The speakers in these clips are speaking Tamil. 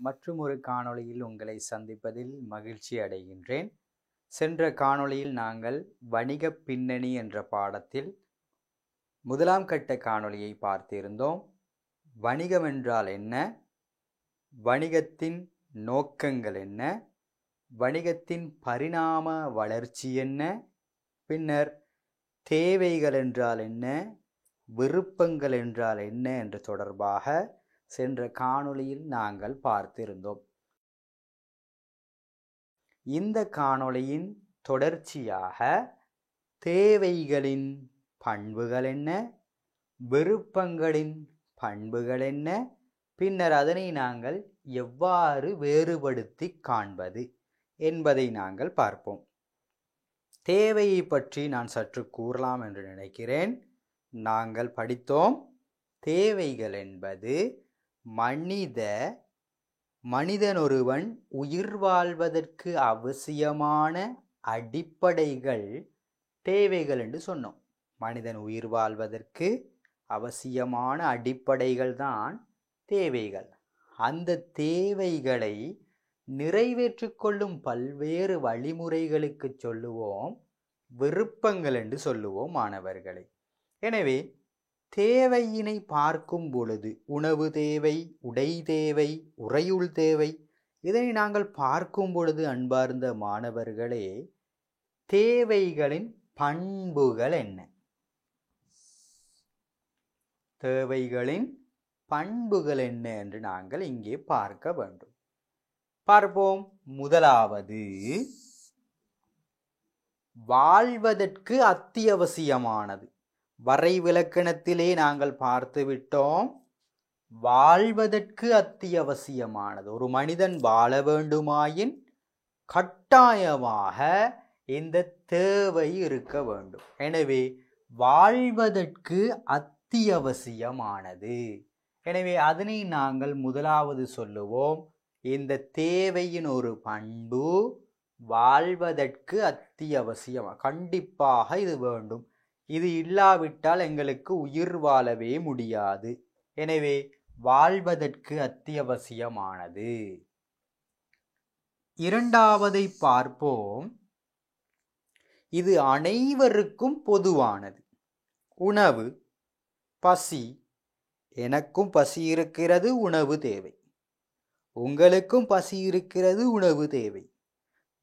மற்றும் ஒரு காணொளியில் உங்களை சந்திப்பதில் மகிழ்ச்சி அடைகின்றேன். சென்ற காணொளியில் நாங்கள் வணிக பின்னணி என்ற பாடத்தில் முதலாம் கட்ட காணொளியை பார்த்திருந்தோம். வணிகம் என்றால் என்ன, வணிகத்தின் நோக்கங்கள் என்ன, வணிகத்தின் பரிணாம வளர்ச்சி என்ன, பின்னர் தேவைகள் என்றால் என்ன, விருப்பங்கள் என்றால் என்ன என்று தொடர்பாக சென்ற காணொளியில் நாங்கள் பார்த்திருந்தோம். இந்த காணொளியின் தொடர்ச்சியாக தேவைகளின் பண்புகள் என்ன, விருப்பங்களின் பண்புகள் என்ன, பின்னர் அதனை நாங்கள் எவ்வாறு வேறுபடுத்தி காண்பது என்பதை நாங்கள் பார்ப்போம். தேவையை பற்றி நான் சற்று கூறலாம் என்று நினைக்கிறேன். நாங்கள் படித்தோம், தேவைகள் என்பது மனிதன் ஒருவன் உயிர் வாழ்வதற்கு அவசியமான அடிப்படைகள் தேவைகள் என்று சொன்னோம். மனிதன் உயிர் வாழ்வதற்கு அவசியமான அடிப்படைகள் தான் தேவைகள். அந்த தேவைகளை நிறைவேற்றிக்கொள்ளும் பல்வேறு வழிமுறைகளுக்கு சொல்லுவோம் விருப்பங்கள் என்று சொல்லுவோம் மாணவர்களை. எனவே தேவையினை பார்க்கும் பொழுது உணவு தேவை, உடை தேவை, உறையுள் தேவை, இதனை நாங்கள் பார்க்கும் பொழுது அன்பார்ந்த மாணவர்களே, தேவைகளின் பண்புகள் என்ன, தேவைகளின் பண்புகள் என்ன என்று நாங்கள் இங்கே பார்க்க வேண்டும். பார்ப்போம். முதலாவது, வாழ்வதற்கு அத்தியாவசியமானது. வரைவிலக்கணத்திலே நாங்கள் பார்த்து விட்டோம், வாழ்வதற்கு அத்தியாவசியமானது. ஒரு மனிதன் வாழ வேண்டுமாயின் கட்டாயமாக இந்த தேவை இருக்க வேண்டும். எனவே வாழ்வதற்கு அத்தியாவசியமானது. எனவே அதனை நாங்கள் முதலாவது சொல்லுவோம். இந்த தேவையின் ஒரு பண்பு வாழ்வதற்கு அத்தியாவசியம், கண்டிப்பாக இது வேண்டும், இது இல்லாவிட்டால் எங்களுக்கு உயிர் வாழவே முடியாது. எனவே வாழ்வதற்கு அத்தியாவசியமானது. இரண்டாவதை பார்ப்போம். இது அனைவருக்கும் பொதுவானது. உணவு, பசி. எனக்கும் பசி இருக்கிறது, உணவு தேவை. உங்களுக்கும் பசி இருக்கிறது, உணவு தேவை.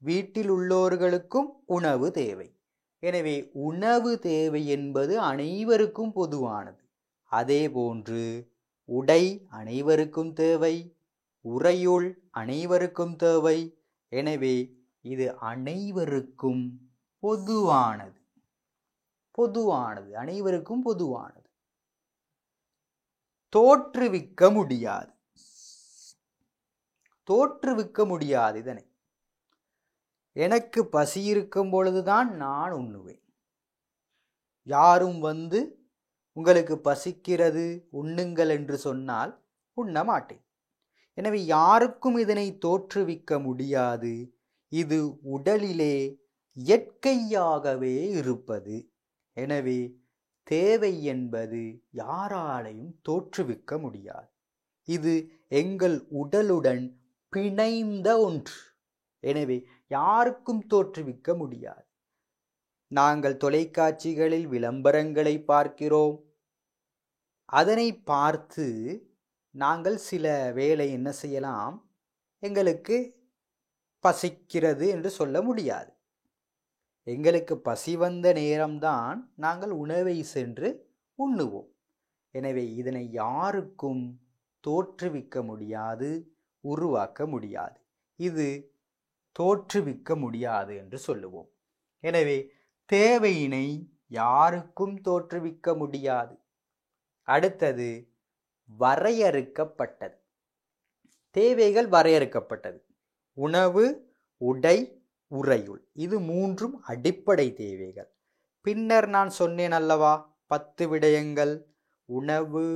வீட்டில் உள்ளோர்களுக்கும் உணவு தேவை. எனவே உணவு தேவை என்பது அனைவருக்கும் பொதுவானது. அதே போன்று உடை அனைவருக்கும் தேவை, உறையுள் அனைவருக்கும் தேவை. எனவே இது அனைவருக்கும் பொதுவானது. அனைவருக்கும் பொதுவானது. தோற்றுவிக்க முடியாது. இதனை எனக்கு பசி இருக்கும் பொழுதுதான் நான் உண்ணுவேன். யாரும் வந்து உங்களுக்கு பசிக்கிறது உண்ணுங்கள் என்று சொன்னால் உண்ண மாட்டேன். எனவே யாருக்கும் இதனை தோற்றுவிக்க முடியாது. இது உடலிலே இயற்கையாகவே இருப்பது. எனவே தேவை என்பது யாராலையும் தோற்றுவிக்க முடியாது. இது எங்கள் உடலுடன் பிணைந்த ஒன்று. எனவே யாருக்கும் தோற்றுவிக்க முடியாது. நாங்கள் தொலைக்காட்சிகளில் விளம்பரங்களை பார்க்கிறோம். அதனை பார்த்து நாங்கள் சில வேளை என்ன செய்யலாம், எங்களுக்கு பசிக்கிறது என்று சொல்ல முடியாது. எங்களுக்கு பசி வந்த நேரம்தான் நாங்கள் உணவை சென்று உண்ணுவோம். எனவே இதனை யாருக்கும் தோற்றுவிக்க முடியாது, உருவாக்க முடியாது. இது தோற்றுவிக்க முடியாது என்று சொல்லுவோம். எனவே தேவையினை யாருக்கும் தோற்றுவிக்க முடியாது. அடுத்தது வரையறுக்கப்பட்டது. தேவைகள் வரையறுக்கப்பட்டது. உணவு, உடை, உறையுள், இது மூன்றும் அடிப்படை தேவைகள். பின்னர் நான் சொன்னேன் அல்லவா 10 விடயங்கள். உணவு,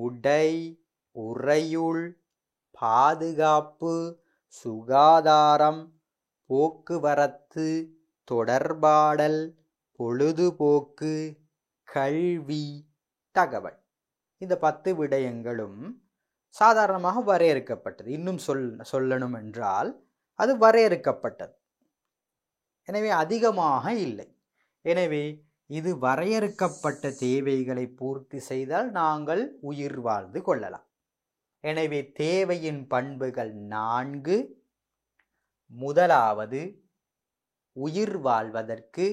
உடை, உறையுள், பாதுகாப்பு, சுகாதாரம், போக்குவரத்து, தொடர்பாடல், பொழுதுபோக்கு, கல்வி, தகவல். இந்த 10 விடயங்களும் சாதாரணமாக வரையறுக்கப்பட்டது. இன்னும் சொல்லணும் என்றால் அது வரையறுக்கப்பட்டது. எனவே அதிகமாக இல்லை. எனவே இது வரையறுக்கப்பட்ட தேவைகளை பூர்த்தி செய்தால் நாங்கள் உயிர் வாழ்ந்து கொள்ளலாம். எனவே தேவையின் பண்புகள் 4. முதலாவது, உயிர் வாழ்வதற்கு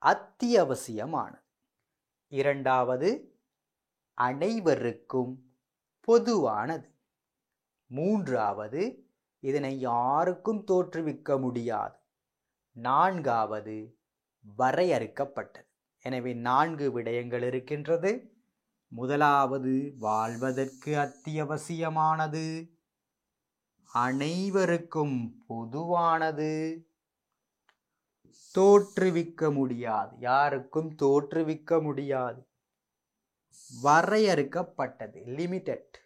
அத்தியாவசியமானது. இரண்டாவது, அனைவருக்கும் பொதுவானது. மூன்றாவது, இதனை யாருக்கும் தோற்றுவிக்க முடியாது. நான்காவது, வரையறுக்கப்பட்டது. எனவே 4 விடயங்கள் இருக்கின்றது. முதலாவது, வாழ்வதற்கு அத்தியாவசியமானது, அனைவருக்கும் பொதுவானது, தோற்றுவிக்க முடியாது, யாருக்கும் தோற்றுவிக்க முடியாது, வரையறுக்கப்பட்டது, லிமிட்டட்,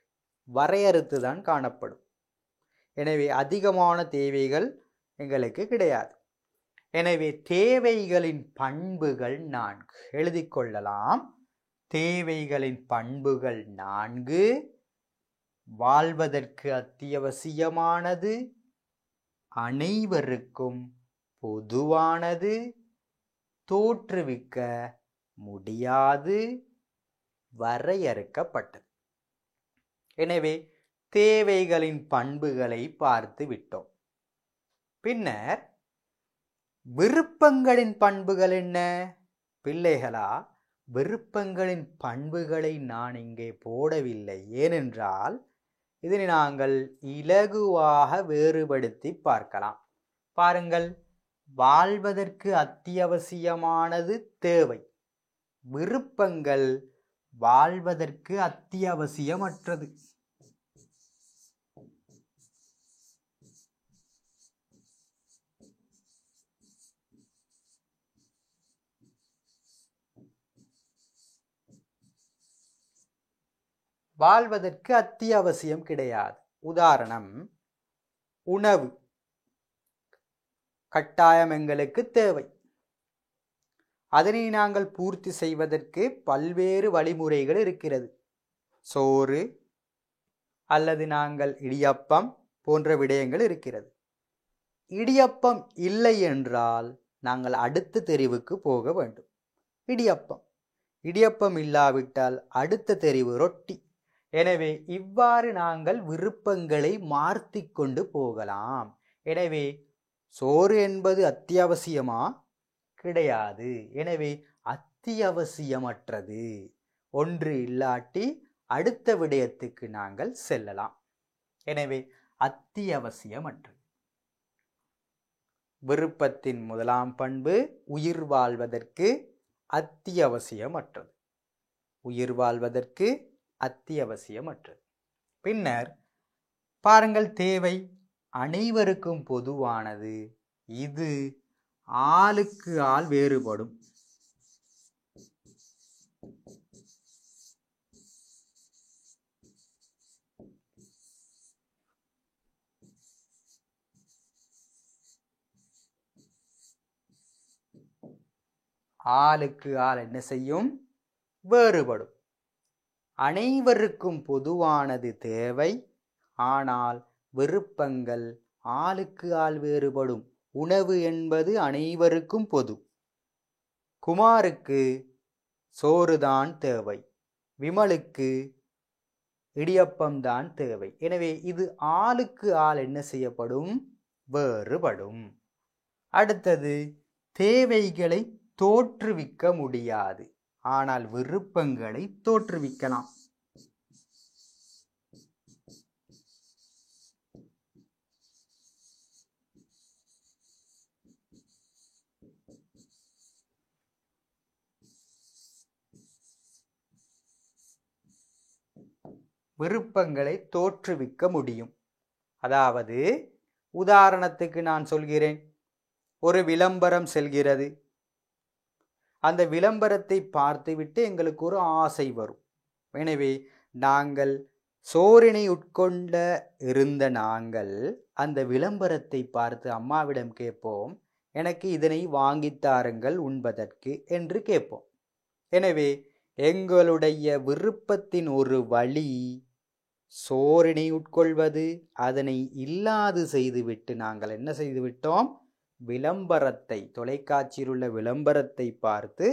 வரையறுத்துதான் காணப்படும். எனவே அதிகமான தேவைகள் எங்களுக்கு கிடையாது. எனவே தேவைகளின் பண்புகள் 4. எழுதிக் கொள்ளலாம். தேவைகளின் பண்புகள் 4. வாழ்வதற்கு அத்தியாவசியமானது, அனைவருக்கும் பொதுவானது, தோற்றுவிக்க முடியாது, வரையறுக்கப்பட்டது. எனவே தேவைகளின் பண்புகளை பார்த்து விட்டோம். பின்னர் விருப்பங்களின் பண்புகள் என்ன? பிள்ளைகளா, விருப்பங்களின் பண்புகளை நான் இங்கே போடவில்லை. ஏனென்றால் இதனை நாங்கள் இலகுவாக வேறுபடுத்தி பார்க்கலாம். பாருங்கள், வாழ்வதற்கு அத்தியாவசியமானது தேவை. விருப்பங்கள் வாழ்வதற்கு அத்தியாவசியமற்றது. வாழ்வதற்கு அத்தியாவசியம் கிடையாது. உதாரணம், உணவு கட்டாயம் எங்களுக்கு தேவை. அதனை நாங்கள் பூர்த்தி செய்வதற்கு பல்வேறு வழிமுறைகள் இருக்கிறது. சோறு அல்லது நாங்கள் இடியப்பம் போன்ற விடயங்கள் இருக்கிறது. இடியப்பம் இல்லை என்றால் நாங்கள் அடுத்த தெரிவுக்கு போக வேண்டும். இடியப்பம் இல்லாவிட்டால் அடுத்த தெரிவு ரொட்டி. எனவே இவ்வாறு நாங்கள் விருப்பங்களை மாற்றி கொண்டு போகலாம். எனவே சோறு என்பது அத்தியாவசியமா? கிடையாது. எனவே அத்தியாவசியமற்றது. ஒன்று இல்லாட்டி அடுத்த விடயத்துக்கு நாங்கள் செல்லலாம். எனவே அத்தியாவசியமற்றது. விருப்பத்தின் முதலாம் பண்பு உயிர் வாழ்வதற்கு அத்தியாவசியமற்றது. உயிர் வாழ்வதற்கு அத்தியாவசியமற்றது. பின்னர் பாருங்கள், தேவை அனைவருக்கும் பொதுவானது. இது ஆளுக்கு ஆள் வேறுபடும். ஆளுக்கு ஆள் என்ன செய்யும்? வேறுபடும். அனைவருக்கும் பொதுவானது தேவை, ஆனால் விருப்பங்கள் ஆளுக்கு ஆள் வேறுபடும். உணவு என்பது அனைவருக்கும் பொது. குமாருக்கு சோறுதான் தேவை, விமலுக்கு இடியப்பம்தான் தேவை. எனவே இது ஆளுக்கு ஆள் என்ன செய்யப்படும்? வேறுபடும். அடுத்தது, தேவைகளை தோற்றுவிக்க முடியாது, ஆனால் விருப்பங்களை தோற்றுவிக்கலாம். விருப்பங்களை தோற்றுவிக்க முடியும். அதாவது உதாரணத்துக்கு நான் சொல்கிறேன், ஒரு விளம்பரம் செல்கிறது. அந்த விளம்பரத்தை பார்த்துவிட்டு எங்களுக்கு ஒரு ஆசை வரும். எனவே நாங்கள் சோறினை உட்கொண்ட இருந்த நாங்கள் அந்த விளம்பரத்தை பார்த்து அம்மாவிடம் கேட்போம், எனக்கு இதனை வாங்கித்தாருங்கள் உண்பதற்கு என்று கேட்போம். எனவே எங்களுடைய விருப்பத்தின் ஒரு வழி சோறினை உட்கொள்வது, அதனை இல்லாது செய்துவிட்டு நாங்கள் என்ன செய்துவிட்டோம்? விளம்பரத்தை, தொலைக்காட்சியில் உள்ள விளம்பரத்தை பார்த்து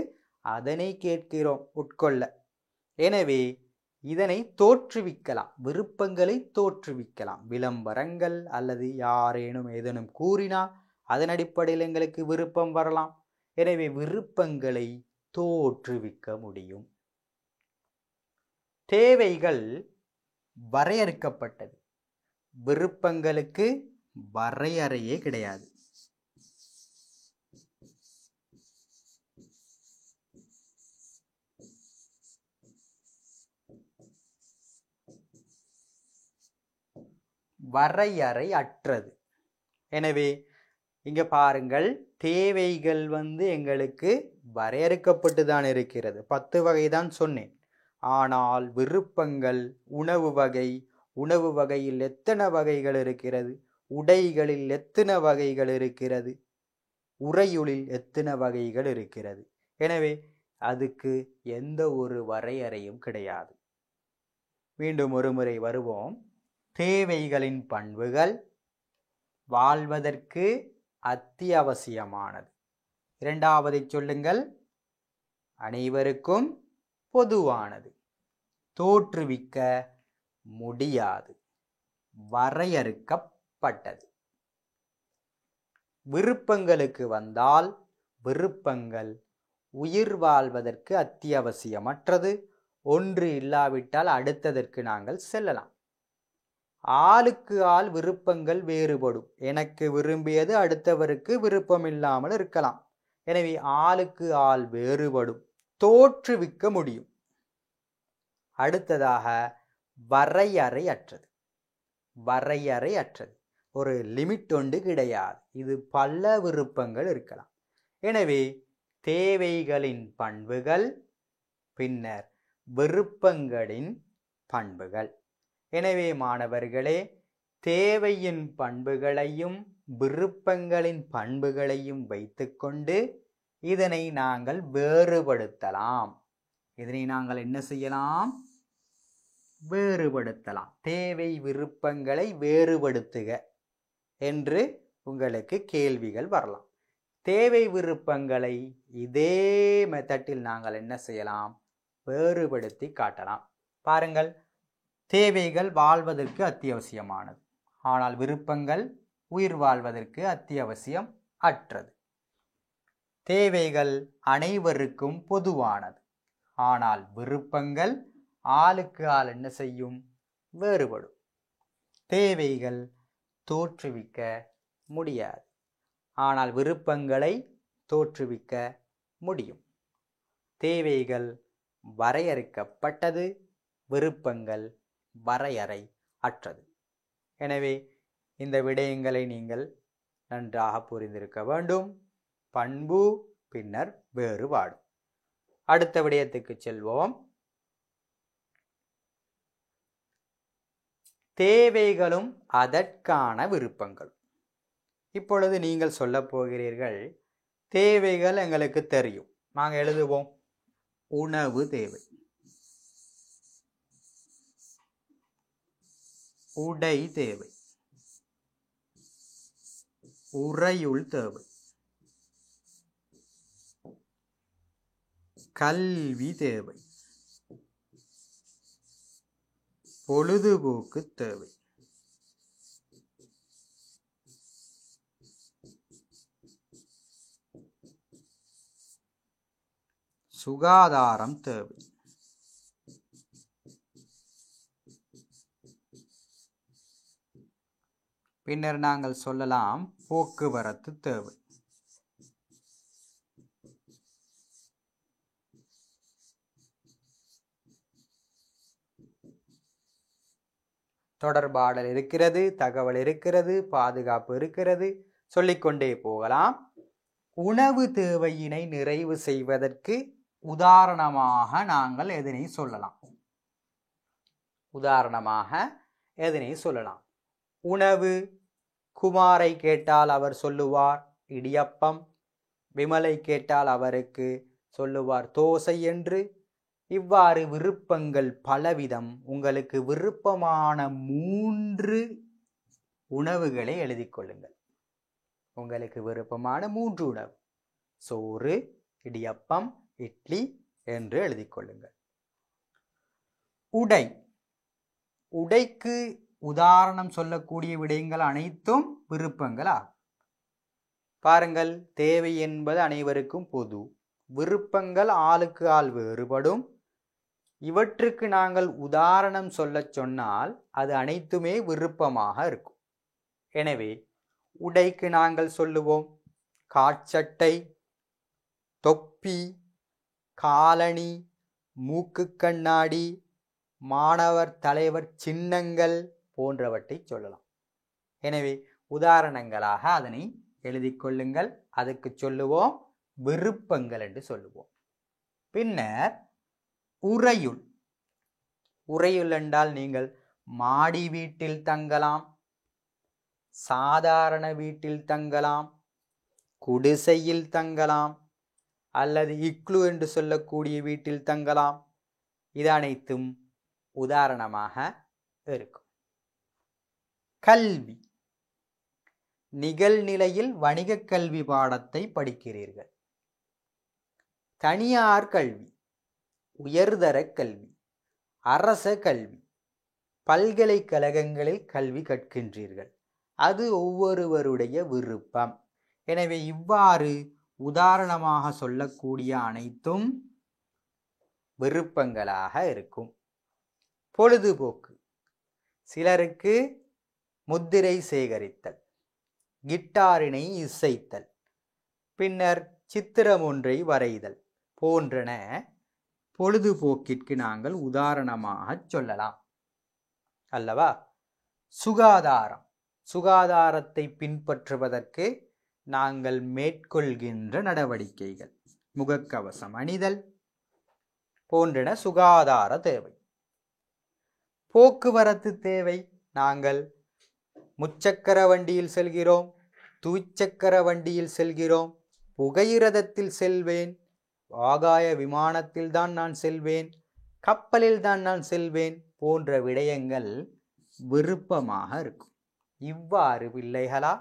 அதனை கேட்கிறோம் உட்கொள்ள. எனவே இதனை தோற்றுவிக்கலாம், விருப்பங்களை தோற்றுவிக்கலாம். விளம்பரங்கள் அல்லது யாரேனும் ஏதேனும் கூறினால் அதன் அடிப்படையில் எங்களுக்கு விருப்பம் வரலாம். எனவே விருப்பங்களை தோற்றுவிக்க முடியும். தேவைகள் வரையறுக்கப்பட்டது. விருப்பங்களுக்கு வரையறையே கிடையாது. வரையறை அற்றது. எனவே இங்க பாருங்கள், தேவைகள் எங்களுக்கு வரையறுக்கப்பட்டு தான் இருக்கிறது. 10 வகை தான் சொன்னேன். ஆனால் விருப்பங்கள் உணவு வகை, உணவு வகையில் எத்தனை வகைகள் இருக்கிறது, உடைகளில் எத்தனை வகைகள் இருக்கிறது, உறையுளில் எத்தனை வகைகள் இருக்கிறது. எனவே அதுக்கு எந்த ஒரு வரையறையும் கிடையாது. மீண்டும் ஒரு முறை வருவோம். தேவைகளின் பண்புகள் வாழ்வதற்கு அத்தியாவசியமானது. இரண்டாவதை சொல்லுங்கள். அனைவருக்கும் பொதுவானது. தோற்றுவிக்க முடியாது, வரையறுக்கப்பட்டது. விருப்பங்களுக்கு வந்தால், விருப்பங்கள் உயிர் வாழ்வதற்கு அத்தியாவசியமற்றது. ஒன்று இல்லாவிட்டால் அடுத்ததற்கு நாங்கள் செல்லலாம். ஆளுக்கு ஆள் விருப்பங்கள் வேறுபடும். எனக்கு விரும்பியது அடுத்தவருக்கு விருப்பம் இல்லாமல் இருக்கலாம். எனவே ஆளுக்கு ஆள் வேறுபடும், தோற்றுவிக்க முடியும். அடுத்ததாக வரையறை அற்றது. வரையறை அற்றது, ஒரு லிமிட் ஒன்று கிடையாது. இது பல விருப்பங்கள் இருக்கலாம். எனவே தேவைகளின் பண்புகள், பின்னர் விருப்பங்களின் பண்புகள். எனவே மாணவர்களே, தேவையின் பண்புகளையும் விருப்பங்களின் பண்புகளையும் வைத்துக்கொண்டு இதனை நாங்கள் வேறுபடுத்தலாம். இதனை நாங்கள் என்ன செய்யலாம்? வேறுபடுத்தலாம். தேவை விருப்பங்களை வேறுபடுத்துக என்று உங்களுக்கு கேள்விகள் வரலாம். தேவை விருப்பங்களை இதே மெத்தடில் நாங்கள் என்ன செய்யலாம்? வேறுபடுத்தி காட்டலாம். பாருங்கள், தேவைகள் வாழ்வதற்கு அத்தியாவசியமானது. ஆனால் விருப்பங்கள் உயிர் வாழ்வதற்கு அத்தியாவசியம் அற்றது. தேவைகள் அனைவருக்கும் பொதுவானது. ஆனால் விருப்பங்கள் ஆளுக்கு ஆள் என்ன செய்யும்? வேறுபடும். தேவைகள் தோற்றுவிக்க முடியாது. ஆனால் விருப்பங்களை தோற்றுவிக்க முடியும். தேவைகள் வரையறுக்கப்பட்டது, விருப்பங்கள் வரையறை அற்றது. எனவே இந்த விடயங்களை நீங்கள் நன்றாக புரிந்திருக்க வேண்டும். பண்பு, பின்னர் வேறுபாடு. அடுத்த விடயத்துக்கு செல்வோம். தேவைகளும் அதற்கான விருப்பங்களும். இப்பொழுது நீங்கள் சொல்ல போகிறீர்கள், தேவைகள் எங்களுக்கு தெரியும், நாங்கள் எழுதுவோம். உணவு தேவை, உடை தேவை, உறையுள் தேவை, கல்வி தேவை, பொழுதுபோக்கு தேவை, சுகாதாரம் தேவை, பின்னர் நாங்கள் சொல்லலாம் போக்குவரத்து தேவை. தொடர்பாடல் இருக்கிறது, தகவல் இருக்கிறது, பாதுகாப்பு இருக்கிறது, சொல்லிக்கொண்டே போகலாம். உணவு தேவையினை நிறைவு செய்வதற்கு உதாரணமாக நாங்கள் எதனை சொல்லலாம்? உதாரணமாக எதனை சொல்லலாம்? உணவு, குமாரை கேட்டால் அவர் சொல்லுவார் இடியப்பம், விமலை கேட்டால் அவருக்கு சொல்லுவார் தோசை என்று. இவ்வாறு விருப்பங்கள் பலவிதம். உங்களுக்கு விருப்பமான 3 உணவுகளை எழுதிக் கொள்ளுங்கள். உங்களுக்கு விருப்பமான 3 உணவு, சோறு, இடியப்பம், இட்லி என்று எழுதிக் கொள்ளுங்கள். உடை, உடைக்கு உதாரணம் சொல்லக்கூடிய விடயங்கள் அனைத்தும் விருப்பங்களா? பாருங்கள், தேவை என்பது அனைவருக்கும் பொது, விருப்பங்கள் ஆளுக்கு ஆள் வேறுபடும். இவற்றுக்கு நாங்கள் உதாரணம் சொல்ல சொன்னால் அது அனைத்துமே விருப்பமாக இருக்கும். எனவே உடைக்கு நாங்கள் சொல்லுவோம் காட்சட்டை, தொப்பி, காலணி, மூக்கு கண்ணாடி, மாணவர் தலைவர் சின்னங்கள் போன்றவற்றை சொல்லலாம். எனவே உதாரணங்களாக அதனை எழுதிக் கொள்ளுங்கள். அதுக்கு சொல்லுவோம் விருப்பங்கள் என்று சொல்லுவோம். பின்னர் உறையுள். உறையுள் என்றால் நீங்கள் மாடி வீட்டில் தங்கலாம், சாதாரண வீட்டில் தங்கலாம், குடிசையில் தங்கலாம், அல்லது இக்லு என்று சொல்லக்கூடிய வீட்டில் தங்கலாம். இது அனைத்தும் உதாரணமாக இருக்கும். கல்வி, நிகழ்நிலையில் வணிக கல்வி பாடத்தை படிக்கிறீர்கள். தனியார் கல்வி, உயர்தர கல்வி, அரச கல்வி, பல்கலைக்கழகங்களில் கல்வி கற்கின்றீர்கள். அது ஒவ்வொருவருடைய விருப்பம். எனவே இவ்வாறு உதாரணமாக சொல்லக்கூடிய அனைத்தும் விருப்பங்களாக இருக்கும். பொழுதுபோக்கு, சிலருக்கு முத்திரை சேகரித்தல், கிட்டாரினை இசைத்தல், பின்னர் சித்திரம் ஒன்றை வரைதல் போன்றன பொழுதுபோக்கிற்கு நாங்கள் உதாரணமாக சொல்லலாம் அல்லவா? சுகாதாரம், சுகாதாரத்தை பின்பற்றுவதற்கு நாங்கள் மேற்கொள்கின்ற நடவடிக்கைகள், முகக்கவசம் அணிதல் போன்றன சுகாதார தேவை. போக்குவரத்து தேவை, நாங்கள் முச்சக்கர வண்டியில் செல்கிறோம், துவிச்சக்கர வண்டியில் செல்கிறோம், புகையிரதத்தில் செல்வேன், ஆகாய விமானத்தில் தான் நான் செல்வேன், கப்பலில் தான் நான் செல்வேன் போன்ற விடயங்கள் விருப்பமாக இருக்கும். இவ்வாறு பிள்ளைகளா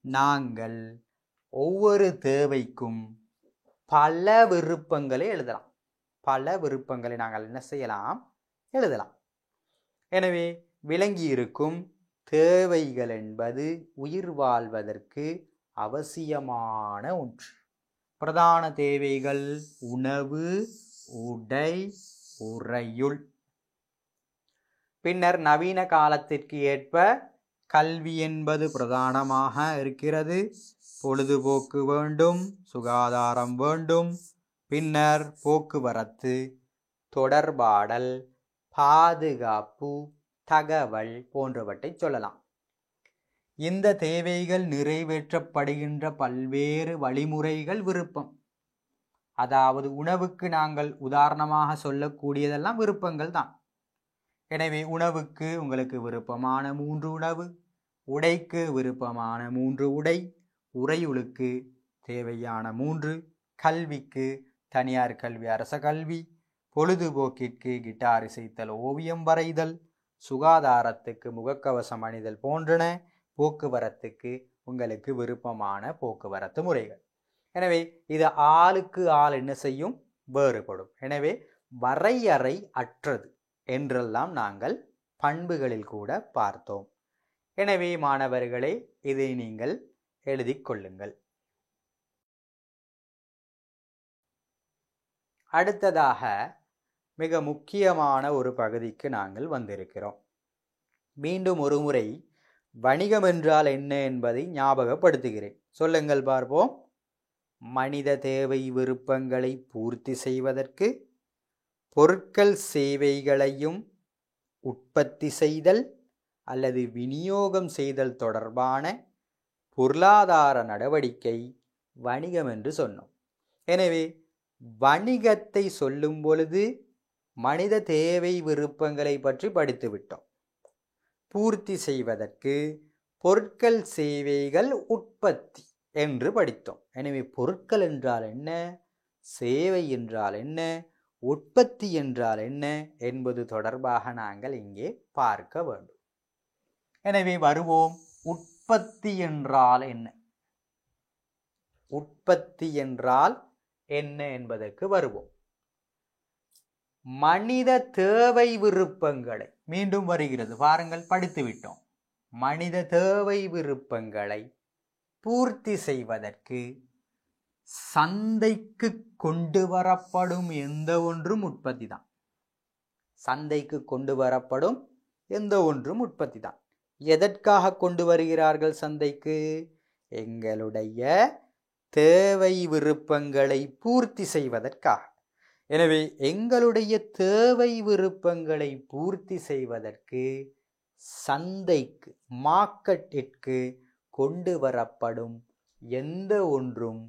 நாங்கள் ஒவ்வொரு தேவைக்கும் பல விருப்பங்களை எழுதலாம். பல விருப்பங்களை நாங்கள் என்ன செய்யலாம்? எழுதலாம். எனவே விளங்கி இருக்கும் தேவைகள் என்பது உயிர் வாழ்வதற்கு அவசியமான ஒன்று. பிரதான தேவைகள் உணவு, உடை, உறையுள். பின்னர் நவீன காலத்திற்கு ஏற்ப கல்வி என்பது பிரதானமாக இருக்கிறது. பொழுதுபோக்கு வேண்டும், சுகாதாரம் வேண்டும், பின்னர் போக்குவரத்து, தொடர்பாடல், பாதுகாப்பு, தகவல் போன்றவற்றை சொல்லலாம். இந்த தேவைகள் நிறைவேற்றப்படுகின்ற பல்வேறு வழிமுறைகள் விருப்பம். அதாவது உணவுக்கு நாங்கள் உதாரணமாக சொல்லக்கூடியதெல்லாம் விருப்பங்கள் தான். எனவே உணவுக்கு உங்களுக்கு விருப்பமான 3 உணவு, உடைக்கு விருப்பமான 3 உடை, உறையுளுக்கு தேவையான 3, கல்விக்கு தனியார் கல்வி, அரச கல்வி, பொழுதுபோக்கிற்கு கிட்டார் இசைத்தல், ஓவியம் வரைதல், சுகாதாரத்துக்கு முகக்கவசம் அணிதல் போன்றன, போக்குவரத்துக்கு உங்களுக்கு விருப்பமான போக்குவரத்து முறைகள். எனவே இது ஆளுக்கு ஆள் என்ன செய்யும்? வேறுபடும். எனவே வரையறை அற்றது என்றெல்லாம் நாங்கள் பண்புகளில் கூட பார்த்தோம். எனவே மாணவர்களே, இதை நீங்கள் எழுதிக் கொள்ளுங்கள். அடுத்ததாக மிக முக்கியமான ஒரு பகுதிக்கு நாங்கள் வந்திருக்கிறோம். மீண்டும் ஒரு முறை வணிகம் என்றால் என்ன என்பதை ஞாபகப்படுத்துகிறேன். சொல்லுங்கள் பார்ப்போம். மனித தேவை விருப்பங்களை பூர்த்தி செய்வதற்கு பொருட்கள் சேவைகளையும் உற்பத்தி செய்தல் அல்லது விநியோகம் செய்தல் தொடர்பான பொருளாதார நடவடிக்கை வணிகம் என்று சொன்னோம். எனவே வணிகத்தை சொல்லும் பொழுது மனித தேவை விருப்பங்களை பற்றி படித்து விட்டோம். பூர்த்தி செய்வதற்கு பொருட்கள் சேவைகள் உற்பத்தி என்று படித்தோம். எனவே பொருட்கள் என்றால் என்ன, சேவை என்றால் என்ன, உற்பத்தி என்றால் என்ன என்பது தொடர்பாக நாங்கள் இங்கே பார்க்க வேண்டும். எனவே வருவோம். உற்பத்தி என்றால் என்ன? உற்பத்தி என்றால் என்ன என்பதற்கு வருவோம். மனித தேவை விருப்பங்களை, மீண்டும் வருகிறது பாருங்கள், படித்து விட்டோம். மனித தேவை விருப்பங்களை பூர்த்தி செய்வதற்கு சந்தைக்கு கொண்டு வரப்படும் எந்த ஒன்றும் உற்பத்தி தான். சந்தைக்கு கொண்டு வரப்படும் எந்த ஒன்றும் உற்பத்தி தான். எதற்காக கொண்டு வருகிறார்கள் சந்தைக்கு? எங்களுடைய தேவை விருப்பங்களை பூர்த்தி செய்வதற்காக. எனவே எங்களுடைய தேவை விருப்பங்களை பூர்த்தி செய்வதற்கு சந்தைக்கு, மார்க்கெட்டிற்கு கொண்டு வரப்படும் எந்த ஒன்றும்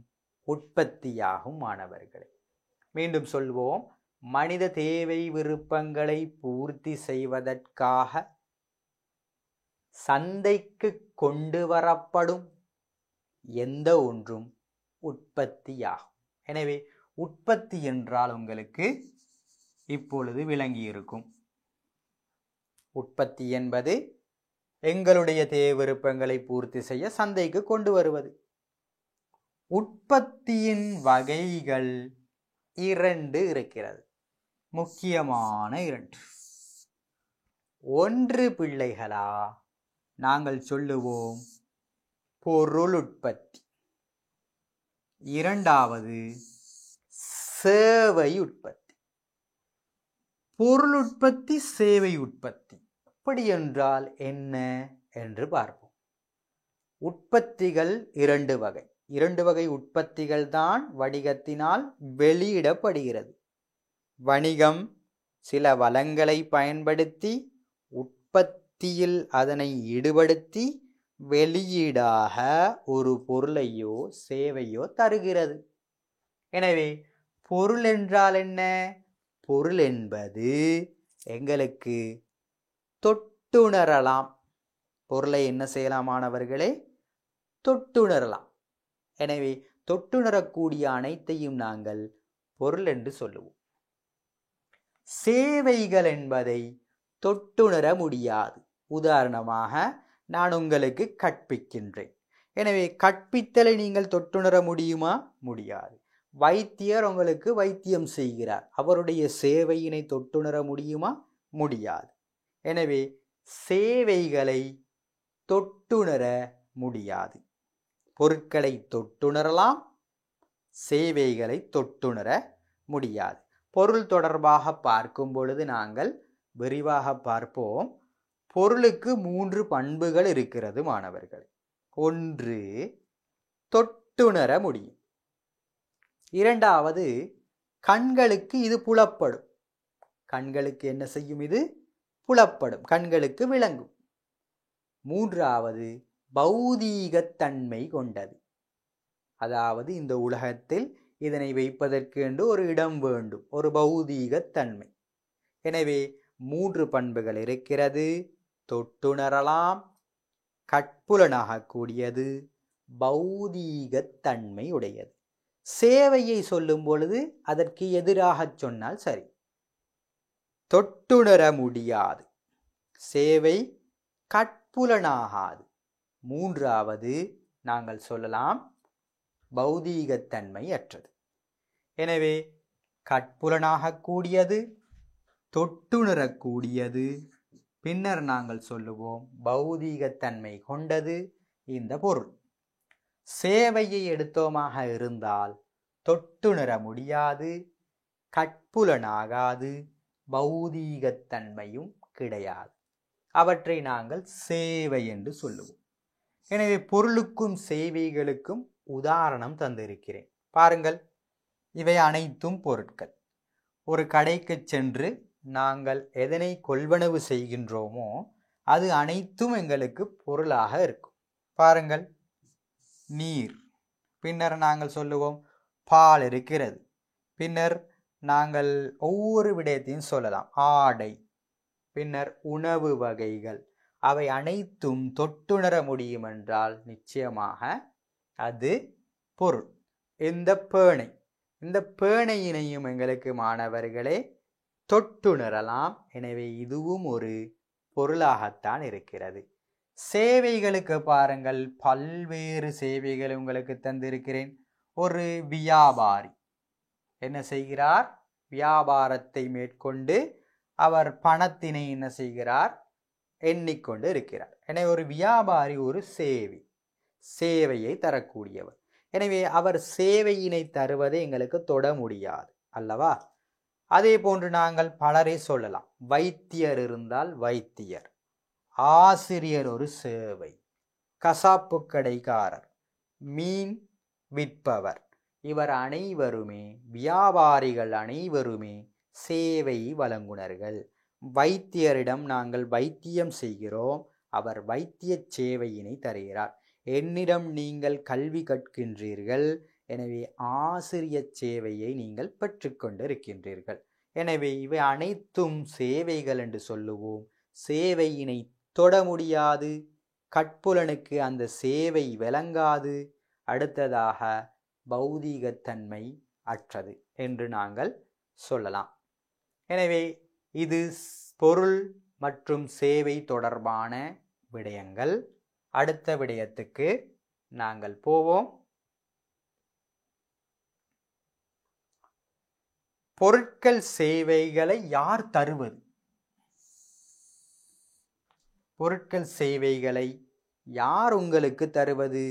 உற்பத்தியாகும். மாணவர்களே, மீண்டும் சொல்வோம். மனித தேவை விருப்பங்களை பூர்த்தி செய்வதற்காக சந்தைக்கு கொண்டு வரப்படும் எந்த ஒன்றும் உற்பத்தியாகும். எனவே உற்பத்தி என்றால் உங்களுக்கு இப்பொழுது விளங்கி இருக்கும். உற்பத்தி என்பது எங்களுடைய தேவை விருப்பங்களை பூர்த்தி செய்ய சந்தைக்கு கொண்டு வருவது. உற்பத்தியின் வகைகள் 2 இருக்கிறது, முக்கியமான 2. ஒன்று பிள்ளைகளா நாங்கள் சொல்லுவோம் பொருள் உற்பத்தி. இரண்டாவது சேவை உற்பத்தி. பொருள் உற்பத்தி, சேவை உற்பத்தி அப்படி என்றால் என்ன என்று பார்ப்போம். உற்பத்திகள் 2 வகை. 2 வகை உற்பத்திகள் தான் வணிகத்தினால் வெளியிடப்படுகிறது. வணிகம் சில வளங்களை பயன்படுத்தி உற்பத்தியில் அதனை ஈடுபடுத்தி வெளியீடாக ஒரு பொருளையோ சேவையோ தருகிறது. எனவே பொருள் என்றால் என்ன? பொருள் என்பது எங்களுக்கு தொட்டுணரலாம். பொருளை என்ன செய்யலாம் மாணவர்களே? தொட்டுணரலாம். எனவே தொட்டுணரக்கூடிய அனைத்தையும் நாங்கள் பொருள் என்று சொல்லுவோம். சேவைகள் என்பதை தொட்டுணர முடியாது. உதாரணமாக நான் உங்களுக்கு கற்பிக்கின்றேன். எனவே கற்பித்தலை நீங்கள் தொட்டுணர முடியுமா? முடியாது. வைத்தியர் உங்களுக்கு வைத்தியம் செய்கிறார், அவருடைய சேவையினை தொட்டுணர முடியுமா? முடியாது. எனவே சேவைகளை தொட்டுணர முடியாது. பொருட்களை தொட்டுணரலாம், சேவைகளை தொட்டுணர முடியாது. பொருள் தொடர்பாக பார்க்கும் பொழுது நாங்கள் விரிவாக பார்ப்போம். பொருளுக்கு 3 பண்புகள் இருக்கிறது மாணவர்கள். ஒன்று, தொட்டுணர முடியும். இரண்டாவது, கண்களுக்கு இது புலப்படும். கண்களுக்கு என்ன செய்யும்? இது புலப்படும், கண்களுக்கு விளங்கும். மூன்றாவது, பௌதீகத்தன்மை கொண்டது. அதாவது இந்த உலகத்தில் இதனை வைப்பதற்கு என்று ஒரு இடம் வேண்டும், ஒரு பௌதீகத்தன்மை. எனவே 3 பண்புகள் இருக்கிறது. தொட்டுணரலாம், கட்புலனாக கூடியது, பௌதீகத்தன்மை உடையது. சேவையை சொல்லும் பொழுது அதற்கு எதிராக சொன்னால் சரி. தொட்டுணர முடியாது, சேவை கட்புலனாகாது. மூன்றாவது நாங்கள் சொல்லலாம் பௌதீகத்தன்மை அற்றது. எனவே கட்புலனாக கூடியது, தொட்டுணரக்கூடியது, பின்னர் நாங்கள் சொல்லுவோம் பௌதீகத்தன்மை கொண்டது இந்த பொருள். சேவையை எடுத்தோமாக இருந்தால் தொட்டுணர முடியாது, கட்புலனாகாது, பௌதீகத்தன்மையும் கிடையாது. அவற்றை நாங்கள் சேவை என்று சொல்லுவோம். எனவே பொருளுக்கும் சேவைகளுக்கும் உதாரணம் தந்திருக்கிறேன். பாருங்கள், இவை அனைத்தும் பொருட்கள். ஒரு கடைக்கு சென்று நாங்கள் எதனை கொள்வனவு செய்கின்றோமோ அது அனைத்தும் எங்களுக்கு பொருளாக இருக்கும். பாருங்கள், நீர், பின்னர் நாங்கள் சொல்லுவோம் பால் இருக்கிறது, பின்னர் நாங்கள் ஒவ்வொரு விடயத்தையும் சொல்லலாம், ஆடை, பின்னர் உணவு வகைகள், அவை அனைத்தும் தொட்டுணர முடியும் என்றால் நிச்சயமாக அது பொருள். இந்த பேணை, இந்த பேணையினையும் எங்களுக்கு மாணவர்களே தொட்டுணரலாம். எனவே இதுவும் ஒரு பொருளாகத்தான் இருக்கிறது. சேவைகளுக்கு பாருங்கள், பல்வேறு சேவைகள் உங்களுக்கு தந்திருக்கிறேன். ஒரு வியாபாரி என்ன செய்கிறார்? வியாபாரத்தை மேற்கொண்டு அவர் பணத்தினை என்ன செய்கிறார்? எண்ணிக்கொண்டு இருக்கிறார். எனவே ஒரு வியாபாரி ஒரு சேவையை தரக்கூடியவர். எனவே அவர் சேவையினை தருவதை எங்களுக்கு தொட முடியாது அல்லவா? அதே போன்று நாங்கள் பலரை சொல்லலாம். வைத்தியர் இருந்தால் வைத்தியர், ஆசிரியர் ஒரு சேவை, கசாப்பு கடைக்காரர், மீன் விற்பவர், இவர் அனைவருமே வியாபாரிகள் அனைவருமே சேவை வழங்குனர்கள். வைத்தியரிடம் நாங்கள் வைத்தியம் செய்கிறோம், அவர் வைத்திய சேவையினை தருகிறார். என்னிடம் நீங்கள் கல்வி கற்கின்றீர்கள், எனவே ஆசிரியர் சேவையை நீங்கள் பெற்றுக்கொண்டிருக்கின்றீர்கள். எனவே இவை அனைத்தும் சேவைகள் என்று சொல்லுவோம். சேவையினை தொட முடியாது, கட்புலனுக்கு அந்த சேவை விளங்காது. அடுத்ததாக பௌதீகத்தன்மை அற்றது என்று நாங்கள் சொல்லலாம். எனவே இது பொருள் மற்றும் சேவை தொடர்பான விடயங்கள். அடுத்த விடயத்துக்கு நாங்கள் போவோம். பொருட்கள் சேவைகளை யார் தருவது? பொருட்கள் சேவைகளை யார் உங்களுக்கு தருவது?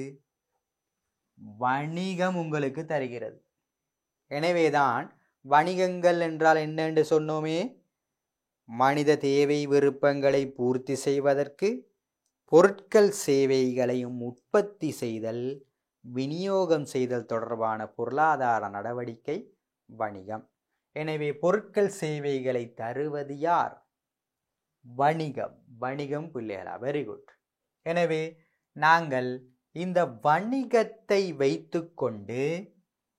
வணிகம் உங்களுக்கு தருகிறது. எனவேதான் வணிகங்கள் என்றால் என்ன என்று சொன்னோமே? மனித தேவை விருப்பங்களை பூர்த்தி செய்வதற்கு பொருட்கள் சேவைகளையும் உற்பத்தி செய்தல், விநியோகம் செய்தல் தொடர்பான பொருளாதார நடவடிக்கை வணிகம். எனவே பொருட்கள் சேவைகளை தருவது யார்? வணிகம். வணிகம் பிள்ளைகளா? Very good. எனவே நாங்கள் இந்த வணிகத்தை வைத்துக்கொண்டு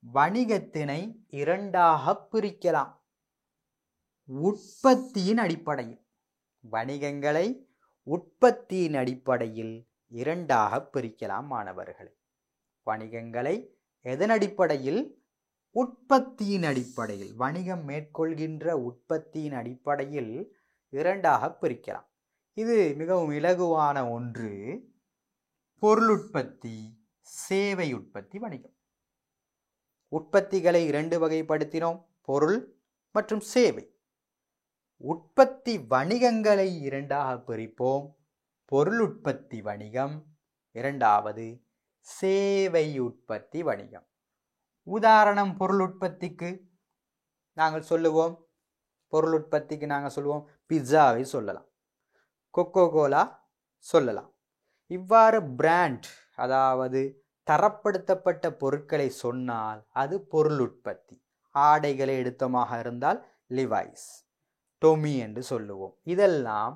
வணிகத்தினை இரண்டாக பிரிக்கலாம். உற்பத்தியின் அடிப்படையில் வணிகங்களை உற்பத்தியின் அடிப்படையில் இரண்டாக பிரிக்கலாம் மாணவர்களே. வணிகங்களை எதன் அடிப்படையில்? உற்பத்தியின் அடிப்படையில், வணிகம் மேற்கொள்கின்ற உற்பத்தியின் அடிப்படையில் இரண்டாக பிரிக்கலாம். இது மிகவும் இலகுவான ஒன்று. பொருளுற்பத்தி, சேவை உற்பத்தி, வணிகம். உற்பத்திகளை இரண்டு வகைப்படுத்தினோம், பொருள் மற்றும் சேவை. உற்பத்தி வணிகங்களை இரண்டாக பிரிப்போம். பொருள் உற்பத்தி வணிகம், இரண்டாவது சேவை உற்பத்தி வணிகம். உதாரணம், பொருள் உற்பத்திக்கு நாங்கள் சொல்லுவோம், பிட்சாவை சொல்லலாம், கொக்கோ கோலா சொல்லலாம். இவ்வாறு பிராண்ட், அதாவது தரப்படுத்தப்பட்ட பொருட்களை சொன்னால் அது பொருள் உற்பத்தி. ஆடைகளை எடுத்தமாக இருந்தால் லிவைஸ், டொமி என்று சொல்லுவோம். இதெல்லாம்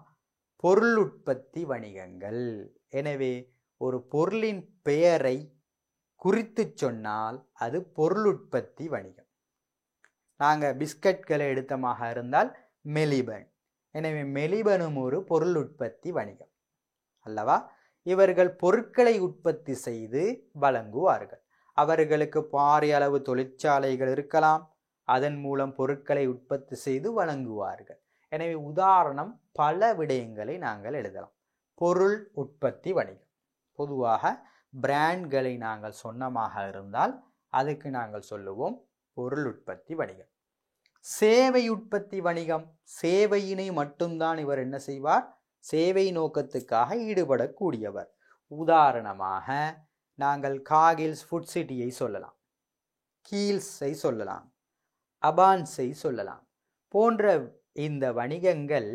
பொருள் உற்பத்தி வணிகங்கள். எனவே ஒரு பொருளின் பெயரை குறித்து சொன்னால் அது பொருள் உற்பத்தி வணிகம். நாங்கள் பிஸ்கட்களை எடுத்தமாக இருந்தால் மெலிபன். எனவே மெலிபனும் ஒரு பொருள் உற்பத்தி வணிகம் அல்லவா? இவர்கள் பொருட்களை உற்பத்தி செய்து வழங்குவார்கள். அவர்களுக்கு பாரிய அளவு தொழிற்சாலைகள் இருக்கலாம், அதன் மூலம் பொருட்களை உற்பத்தி செய்து வழங்குவார்கள். எனவே உதாரணம் பல விடயங்களை நாங்கள் எழுதலாம். பொருள் உற்பத்தி வணிகம். பொதுவாக பிராண்ட்களை நாங்கள் சொன்னமாக இருந்தால் அதுக்கு நாங்கள் சொல்லுவோம் பொருள் உற்பத்தி வணிகம். சேவை உற்பத்தி வணிகம், சேவையினை மட்டும்தான் இவர் என்ன செய்வார்? சேவை நோக்கத்துக்காக ஈடுபடக்கூடியவர். உதாரணமாக நாங்கள் காகில்ஸ் ஃபுட் சிட்டியை சொல்லலாம், கீல்ஸை சொல்லலாம், அபான்ஸை சொல்லலாம். போன்ற இந்த வணிகங்கள்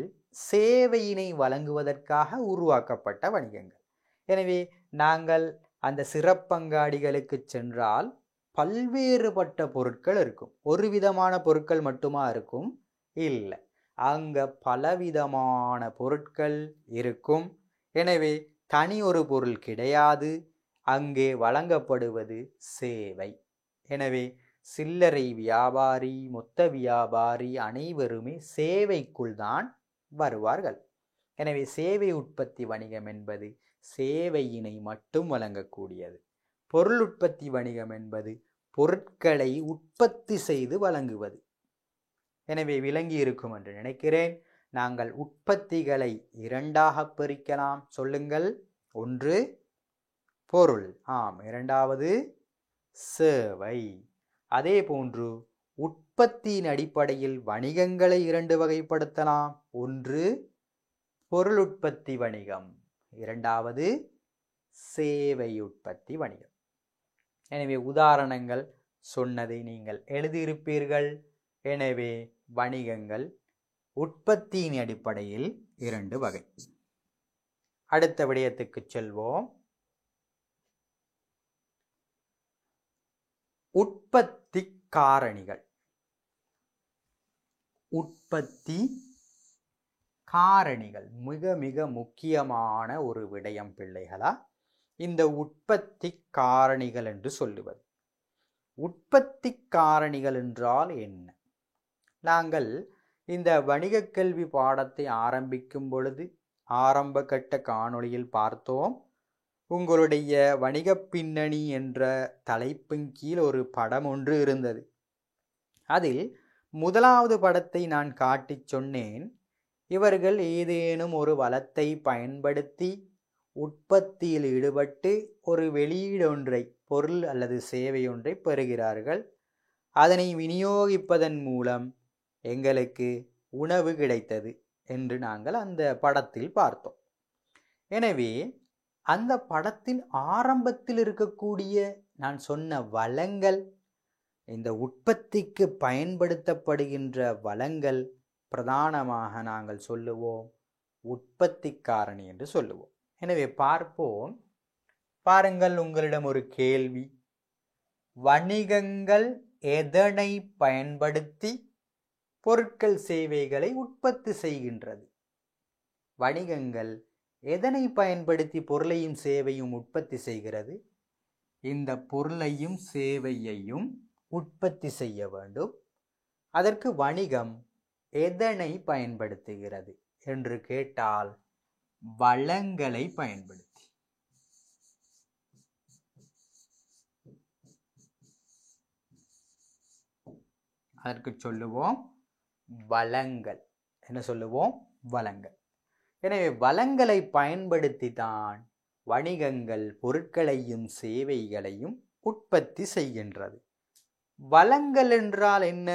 சேவையினை வழங்குவதற்காக உருவாக்கப்பட்ட வணிகங்கள். எனவே நாங்கள் அந்த சிறப்பங்காடிகளுக்கு சென்றால் பல்வேறுபட்ட பொருட்கள் இருக்கும். ஒரு விதமான பொருட்கள் மட்டுமா இருக்கும்? இல்லை, அங்க பலவிதமான பொருட்கள் இருக்கும். எனவே தனி ஒரு பொருள் கிடையாது, அங்கே வழங்கப்படுவது சேவை. எனவே சில்லறை வியாபாரி, மொத்த வியாபாரி அனைவருமே சேவைக்குள் தான் வருவார்கள். எனவே சேவை உற்பத்தி வணிகம் என்பது சேவையினை மட்டும் வழங்கக்கூடியது. பொருள் உற்பத்தி வணிகம் என்பது பொருட்களை உற்பத்தி செய்து வழங்குவது. எனவே விளங்கி இருக்கும் என்று நினைக்கிறேன். நாங்கள் உற்பத்திகளை இரண்டாக பிரிக்கலாம். சொல்லுங்கள். ஒன்று பொருள், இரண்டாவது சேவை. அதே போன்று உற்பத்தியின் அடிப்படையில் வணிகங்களை இரண்டு வகைப்படுத்தலாம். ஒன்று பொருள் உற்பத்தி வணிகம், இரண்டாவது சேவை உற்பத்தி வணிகம். எனவே உதாரணங்கள் சொன்னதை நீங்கள் எழுதியிருப்பீர்கள். எனவே வணிகங்கள் உற்பத்தியின் அடிப்படையில் இரண்டு வகை. அடுத்த விடயத்துக்கு செல்வோம். உற்பத்தி காரணிகள். உற்பத்தி காரணிகள் மிக மிக முக்கியமான ஒரு விடயம் பிள்ளைகளா. இந்த உற்பத்தி காரணிகள் என்று சொல்லுவது. உற்பத்தி காரணிகள் என்றால் என்ன? நாங்கள் இந்த வணிக கல்வி பாடத்தை ஆரம்பிக்கும் பொழுது ஆரம்ப கட்ட காணொளியில் பார்த்தோம். உங்களுடைய வணிக பின்னணி என்ற தலைப்பின் கீழ் ஒரு படம் ஒன்று இருந்தது. அதில் முதலாவது படத்தை நான் காட்டி சொன்னேன். இவர்கள் ஏதேனும் ஒரு வளத்தை பயன்படுத்தி உற்பத்தியில் ஈடுபட்டு ஒரு வெளியீடு ஒன்றை, பொருள் அல்லது சேவை ஒன்றை பெறுகிறார்கள். அதனை விநியோகிப்பதன் மூலம் எங்களுக்கு உணவு கிடைத்தது என்று நாங்கள் அந்த படத்தில் பார்த்தோம். எனவே அந்த படத்தின் ஆரம்பத்தில் இருக்கக்கூடிய நான் சொன்ன வளங்கள், இந்த உற்பத்திக்கு பயன்படுத்தப்படுகின்ற வளங்கள் பிரதானமாக நாங்கள் சொல்லுவோம் உற்பத்தி காரணி என்று சொல்லுவோம். எனவே பார்ப்போம். பாருங்கள், உங்களிடம் ஒரு கேள்வி. வணிகங்கள் எதனை பயன்படுத்தி பொருட்கள் சேவைகளை உற்பத்தி செய்கின்றது? வணிகங்கள் எதனை பயன்படுத்தி பொருளையும் சேவையும் உற்பத்தி செய்கிறது? இந்த பொருளையும் சேவையையும் உற்பத்தி செய்ய வேண்டும். அதற்கு வணிகம் எதனை பயன்படுத்துகிறது என்று கேட்டால் வளங்களை பயன்படுத்தி. அதற்கு சொல்லுவோம் வளங்கள். என்ன சொல்லுவோம்? வளங்கள். எனவே வளங்களை பயன்படுத்தி தான் வணிகங்கள் பொருட்களையும் சேவைகளையும் உற்பத்தி செய்கின்றது. வளங்கள் என்றால் என்ன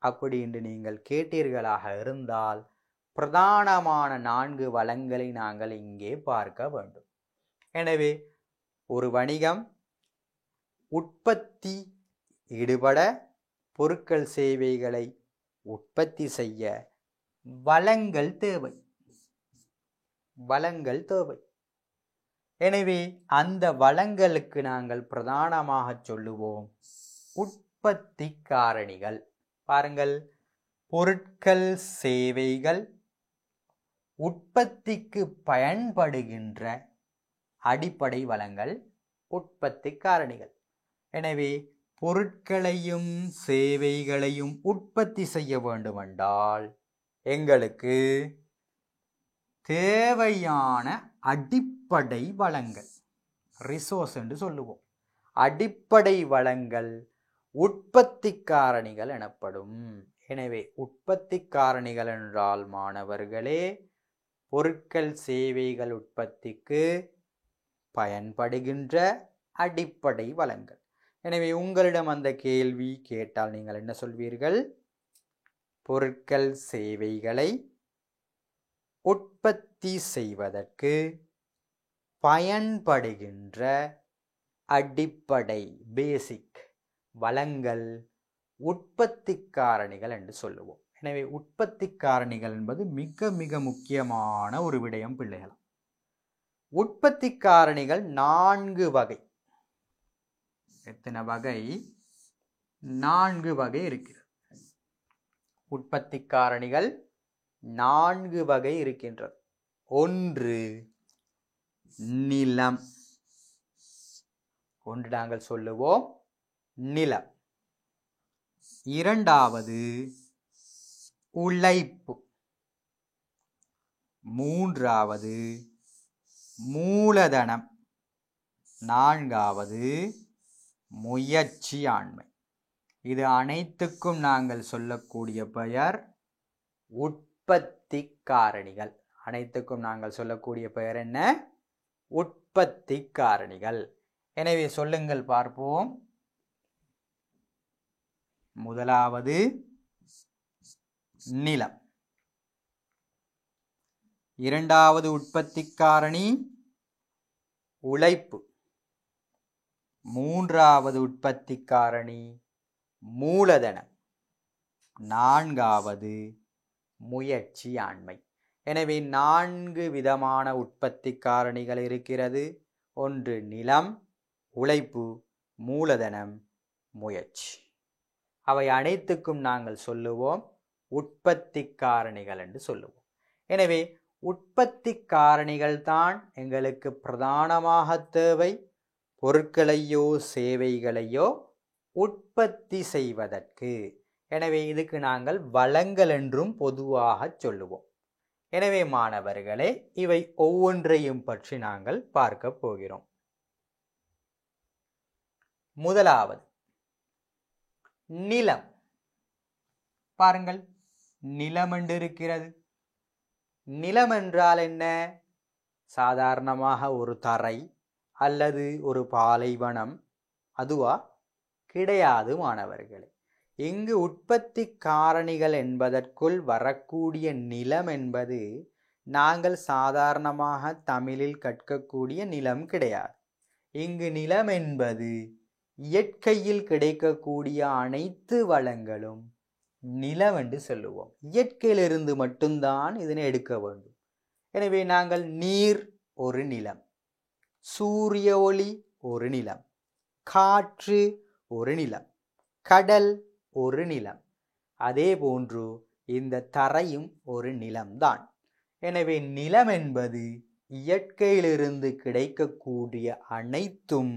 அப்படி என்று நீங்கள் கேட்டீர்களாக இருந்தால் பிரதானமான 4 வளங்களை நாங்கள் இங்கே பார்க்க வேண்டும். எனவே ஒரு வணிகம் உற்பத்தி ஈடுபட, பொருட்கள் சேவைகளை உற்பத்தி செய்ய வளங்கள் தேவை. வளங்கள் தேவை. எனவே அந்த வளங்களுக்கு நாங்கள் பிரதானமாக சொல்லுவோம் உற்பத்தி காரணிகள். பாருங்கள், பொருட்கள் சேவைகள் உற்பத்திக்கு பயன்படுகின்ற அடிப்படை வளங்கள் உற்பத்தி காரணிகள். எனவே பொருட்களையும் சேவைகளையும் உற்பத்தி செய்ய வேண்டுமென்றால் எங்களுக்கு தேவையான அடிப்படை வளங்கள், ரிசோர்ஸ் என்று சொல்லுவோம். அடிப்படை வளங்கள் உற்பத்தி காரணிகள் எனப்படும். எனவே உற்பத்தி காரணிகள் என்றால் மாணவர்களே பொருட்கள் சேவைகள் உற்பத்திக்கு பயன்படுகின்ற அடிப்படை வளங்கள். எனவே உங்களிடம் அந்த கேள்வி கேட்டால் நீங்கள் என்ன சொல்வீர்கள்? பொருட்கள் சேவைகளை உற்பத்தி செய்வதற்கு பயன்படுகின்ற அடிப்படை பேசிக் வளங்கள் உற்பத்தி காரணிகள் என்று சொல்லுவோம். எனவே உற்பத்தி காரணிகள் என்பது மிக மிக முக்கியமான ஒரு விடயம் பிள்ளைகள். உற்பத்தி காரணிகள் 4 வகை. எத்தனை வகை? 4 வகை இருக்கிறது. உற்பத்தி காரணிகள் 4 வகை இருக்கின்றது. ஒன்று நிலம். ஒன்று நாங்கள் சொல்லுவோம் நிலம். இரண்டாவது உழைப்பு. மூன்றாவது மூலதனம். நான்காவது முயற்சி ஆண்மை. இது அனைத்துக்கும் நாங்கள் சொல்லக்கூடிய பெயர் உற்பத்தி காரணிகள். அனைத்துக்கும் நாங்கள் சொல்லக்கூடிய பெயர் என்ன? உற்பத்தி காரணிகள். எனவே சொல்லுங்கள் பார்ப்போம். முதலாவது நிலம். இரண்டாவது உற்பத்தி காரணி உழைப்பு. மூன்றாவது உற்பத்தி காரணி மூலதனம். நான்காவது முயற்சி ஆண்மை. எனவே 4 விதமான உற்பத்தி காரணிகள் இருக்கிறது. ஒன்று நிலம், உழைப்பு, மூலதனம், முயற்சி. அவை அனைத்துக்கும் நாங்கள் சொல்லுவோம் உற்பத்தி காரணிகள் என்று சொல்லுவோம். எனவே உற்பத்தி காரணிகள் தான் எங்களுக்கு பிரதானமாக தேவை. பொருட்களையோ சேவைகளையோ உற்பத்தி செய்வதற்கு. எனவே இதுக்கு நாங்கள் வளங்கள் என்றும் பொதுவாக சொல்லுவோம். எனவே மாணவர்களே, இவை ஒவ்வொன்றையும் பற்றி நாங்கள் பார்க்க போகிறோம். முதலாவது நிலம். பாருங்கள், நிலம் என்று இருக்கிறது. நிலம் என்றால் என்ன? சாதாரணமாக ஒரு தரை அல்லது ஒரு பாலைவனம். அதுவா? கிடையாது மாணவர்களே. இங்கு உற்பத்தி காரணிகள் என்பதற்குள் வரக்கூடிய நிலம் என்பது நாங்கள் சாதாரணமாக தமிழில் கற்கக்கூடிய நிலம் கிடையாது. இங்கு நிலம் என்பது இயற்கையில் கிடைக்கக்கூடிய அனைத்து வளங்களும் நிலம் என்று சொல்லுவோம். இயற்கையிலிருந்து மட்டும்தான் இதனை எடுக்க வேண்டும். எனவே நாங்கள் நீர் ஒரு நிலம், சூரிய ஒளி ஒரு நிலம், காற்று ஒரு நிலம், கடல் ஒரு நிலம், அதே போன்று இந்த தரையும் ஒரு நிலம்தான். எனவே நிலம் என்பது இயற்கையிலிருந்து கிடைக்கக்கூடிய அனைத்தும்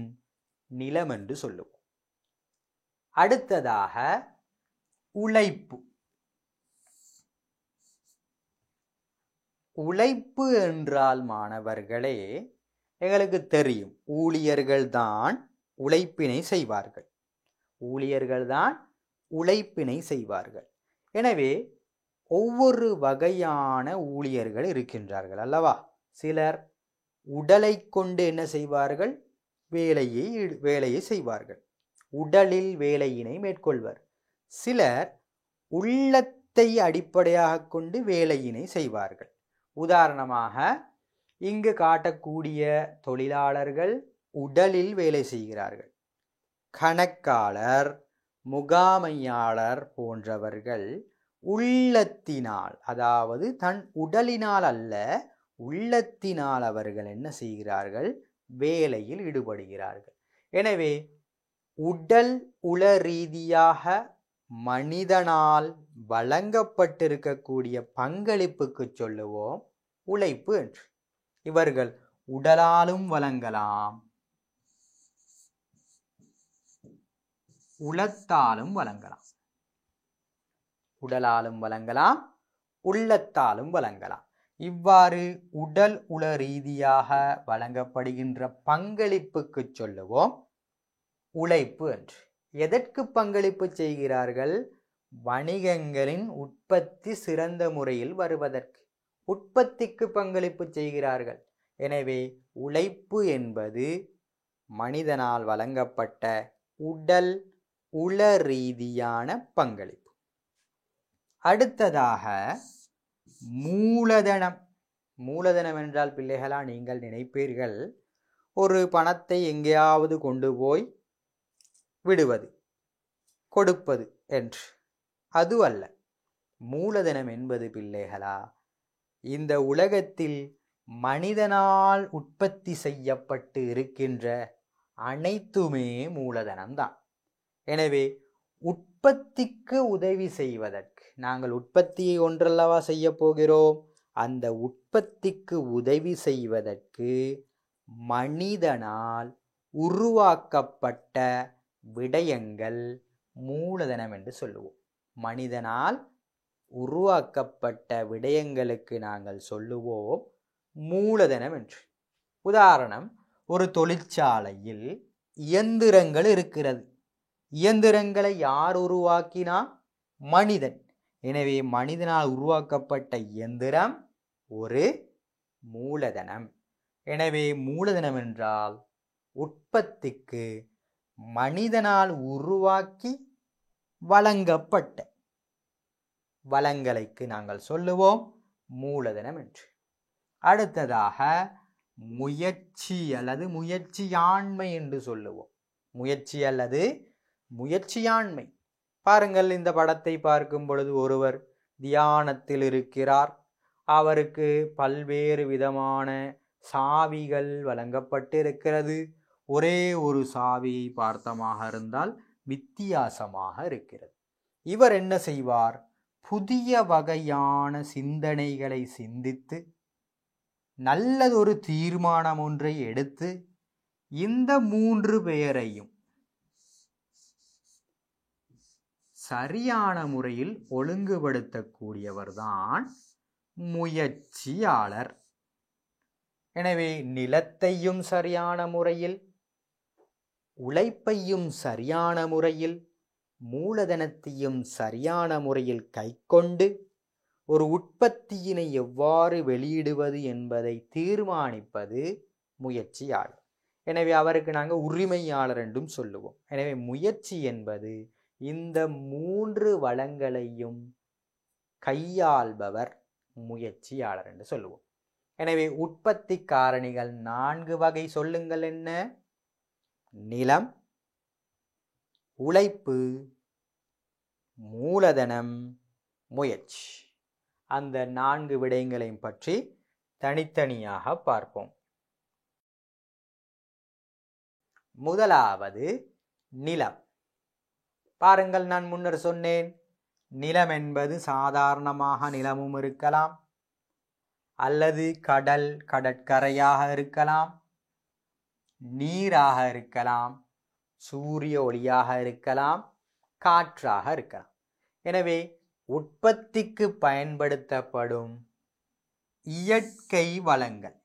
நிலம் என்று சொல்லுவோம். அடுத்ததாக உழைப்பு. உழைப்பு என்றால் மாணவர்களே, எங்களுக்கு தெரியும் ஊழியர்கள் தான் உழைப்பினை செய்வார்கள். ஊழியர்கள் தான் உழைப்பினை செய்வார்கள். எனவே ஒவ்வொரு வகையான ஊழியர்கள் இருக்கின்றார்கள் அல்லவா? சிலர் உடலை கொண்டு என்ன செய்வார்கள்? வேலையை செய்வார்கள். உடலில் வேலையினை மேற்கொள்வர். சிலர் உள்ளத்தை அடிப்படையாக கொண்டு வேலையினை செய்வார்கள். உதாரணமாக இங்கு காட்டக்கூடிய தொழிலாளர்கள் உடலில் வேலை செய்கிறார்கள். கணக்காளர், முகாமையாளர் போன்றவர்கள் உள்ளத்தினால், அதாவது தன் உடலினால் அல்ல உள்ளத்தினால் அவர்கள் என்ன செய்கிறார்கள்? வேலையில் ஈடுபடுகிறார்கள். எனவே உடல் உள ரீதியாக மனிதனால் வழங்கப்பட்டிருக்கக்கூடிய பங்களிப்புக்கு சொல்லுவோம் உழைப்பு என்று. இவர்கள் உடலாலும் வழங்கலாம், உளத்தாலும் வழங்கலாம். உடலாலும் வழங்கலாம், உள்ளத்தாலும் வழங்கலாம். இவ்வாறு உடல் உள ரீதியாக வழங்கப்படுகின்ற பங்களிப்புக்கு சொல்லுவோம் உழைப்பு என்று. எதற்கு பங்களிப்பு செய்கிறார்கள்? வணிகங்களின் உற்பத்தி சிறந்த முறையில் வருவதற்கு உற்பத்திக்கு பங்களிப்பு செய்கிறார்கள். எனவே உழைப்பு என்பது மனிதனால் வழங்கப்பட்ட உடல் உள ரீதியான பங்களிப்பு. அடுத்ததாக மூலதனம். மூலதனம் என்றால் பிள்ளைகளா நீங்கள் நினைப்பீர்கள் ஒரு பணத்தை எங்கேயாவது கொண்டு போய் விடுவது, கொடுப்பது என்று. அது அல்ல. மூலதனம் என்பது பிள்ளைகளா, இந்த உலகத்தில் மனிதனால் உற்பத்தி செய்யப்பட்டு இருக்கின்ற அனைத்துமே மூலதனம்தான். எனவே உற்பத்திக்கு உதவி செய்வதற்கு, நாங்கள் உற்பத்தியை ஒன்றல்லவா செய்ய போகிறோம், அந்த உற்பத்திக்கு உதவி செய்வதற்கு மனிதனால் உருவாக்கப்பட்ட விடயங்கள் மூலதனம் என்று சொல்லுவோம். மனிதனால் உருவாக்கப்பட்ட விடயங்களுக்கு நாங்கள் சொல்லுவோம் மூலதனம் என்று. உதாரணம், ஒரு தொழிற்சாலையில் இயந்திரங்கள் இருக்கிறது. இயந்திரங்களை யார் உருவாக்கினா? மனிதன். எனவே மனிதனால் உருவாக்கப்பட்ட இயந்திரம் ஒரு மூலதனம். எனவே மூலதனம் என்றால் உற்பத்திக்கு மனிதனால் உருவாக்கி வழங்கப்பட்ட வளங்களுக்கு நாங்கள் சொல்லுவோம் மூலதனம் என்று. அடுத்ததாக முயற்சி அல்லது முயற்சியாண்மை என்று சொல்லுவோம். முயற்சி அல்லது முயற்சியாண்மை. பாருங்கள், இந்த படத்தை பார்க்கும் பொழுது ஒருவர் தியானத்தில் இருக்கிறார். அவருக்கு பல்வேறு விதமான சாவிகள் வழங்கப்பட்டிருக்கிறது. ஒரே ஒரு சாவியை பார்த்தமாக இருந்தால் வித்தியாசமாக இருக்கிறது. இவர் என்ன செய்வார்? புதிய வகையான சிந்தனைகளை சிந்தித்து நல்லதொரு தீர்மானம் ஒன்றை எடுத்து இந்த 3 பெயரையும் சரியான முறையில் ஒழுங்குபடுத்தக்கூடியவர்தான் முயற்சியாளர். எனவே நிலத்தையும் சரியான முறையில், உழைப்பையும் சரியான முறையில், மூலதனத்தையும் சரியான முறையில் கைக்கொண்டு ஒரு உற்பத்தியினை எவ்வாறு வெளியிடுவது என்பதை தீர்மானிப்பது முயற்சியாளர். எனவே அவருக்கு நாங்கள் உரிமையாளர் என்றும் சொல்லுவோம். எனவே முயற்சி என்பது இந்த 3 வளங்களையும் கையாள்பவர் முயற்சியாளர் என்று சொல்லுவோம். எனவே உற்பத்தி காரணிகள் 4 வகை. சொல்லுங்கள் என்ன? நிலம், உழைப்பு, மூலதனம், முயற்சி. அந்த 4 விடயங்களையும் பற்றி தனித்தனியாக பார்ப்போம். முதலாவது நிலம். பாருங்கள், நான் முன்னர் சொன்னேன், நிலம் என்பது சாதாரணமாக நிலமும் இருக்கலாம், அல்லது கடற்கரையாக இருக்கலாம், நீராக இருக்கலாம், சூரிய ஒளியாக இருக்கலாம், காற்றாக இருக்கலாம். எனவே உற்பத்திக்கு பயன்படுத்தப்படும் இயற்கை வளங்கள்,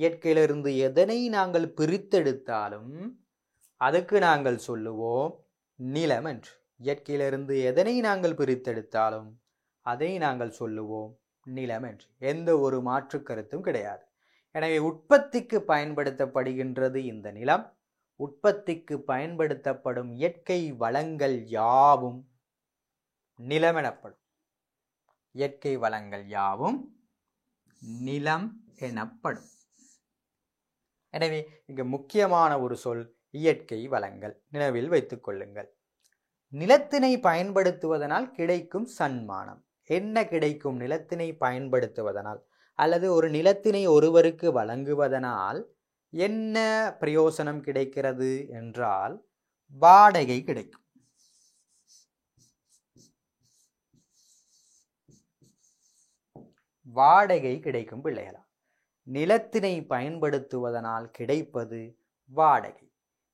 இயற்கையிலிருந்து எதனை நாங்கள் பிரித்தெடுத்தாலும் அதுக்கு நாங்கள் சொல்லுவோம் நிலம் என்று. இயற்கையிலிருந்து எதனை நாங்கள் பிரித்தெடுத்தாலும் அதை நாங்கள் சொல்லுவோம் நிலம் என்று. எந்த ஒரு மாற்று கருத்தும் கிடையாது. எனவே உற்பத்திக்கு பயன்படுத்தப்படுகின்றது இந்த நிலம். உற்பத்திக்கு பயன்படுத்தப்படும் இயற்கை வளங்கள் யாவும் நிலம் எனப்படும். இயற்கை வளங்கள் யாவும் நிலம் எனப்படும். எனவே இங்கு முக்கியமான ஒரு சொல் இயற்கை வளங்கள். நினைவில் வைத்துக் கொள்ளுங்கள். நிலத்தினை பயன்படுத்துவதனால் கிடைக்கும் சன்மானம் என்ன கிடைக்கும்? நிலத்தினை பயன்படுத்துவதனால் அல்லது ஒரு நிலத்தினை ஒருவருக்கு வழங்குவதனால் என்ன பிரயோசனம் கிடைக்கிறது என்றால் வாடகை கிடைக்கும். வாடகை கிடைக்கும் பிள்ளைகளா. நிலத்தினை பயன்படுத்துவதனால் கிடைப்பது வாடகை.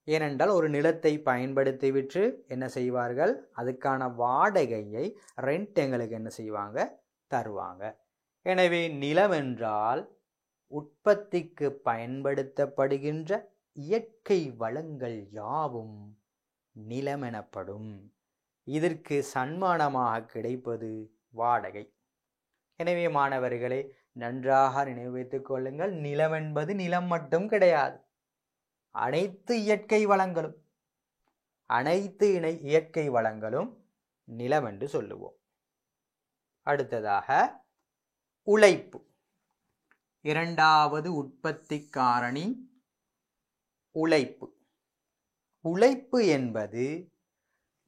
ஏனென்றால் ஒரு நிலத்தை பயன்படுத்தி விற்று என்ன செய்வார்கள்? அதுக்கான வாடகையை ரெண்ட் எங்களுக்கு என்ன செய்வாங்க? தருவாங்க. எனவே நிலம் என்றால் உற்பத்திக்கு பயன்படுத்தப்படுகின்ற இயற்கை வளங்கள் யாவும் நிலம் எனப்படும். இதற்கு சன்மானமாக கிடைப்பது வாடகை. எனவே மாணவர்களே, நன்றாக நினைவு வைத்துக் கொள்ளுங்கள், நிலம் என்பது நிலம் மட்டும் கிடையாது. அனைத்து இயற்கை வளங்களும் நிலம் என்று சொல்லுவோம். அடுத்ததாக உழைப்பு. இரண்டாவது உற்பத்தி காரணி உழைப்பு. உழைப்பு என்பது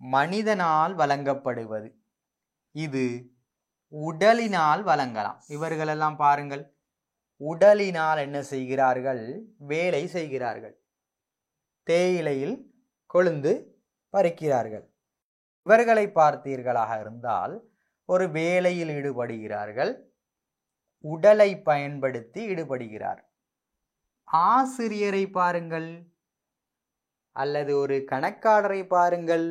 மனிதனால் வழங்கப்படுவது. இது உடலினால் வழங்கலாம். இவர்களெல்லாம் பாருங்கள், உடலினால் என்ன செய்கிறார்கள்? வேலை செய்கிறார்கள். தேயிலையில் கொழுந்து பறிக்கிறார்கள். இவர்களை பார்த்தீர்களாக இருந்தால் ஒரு வேலையில் ஈடுபடுகிறார்கள், உடலை பயன்படுத்தி ஈடுபடுகிறார். ஆசிரியரை பாருங்கள், அல்லது ஒரு கணக்காளரை பாருங்கள்,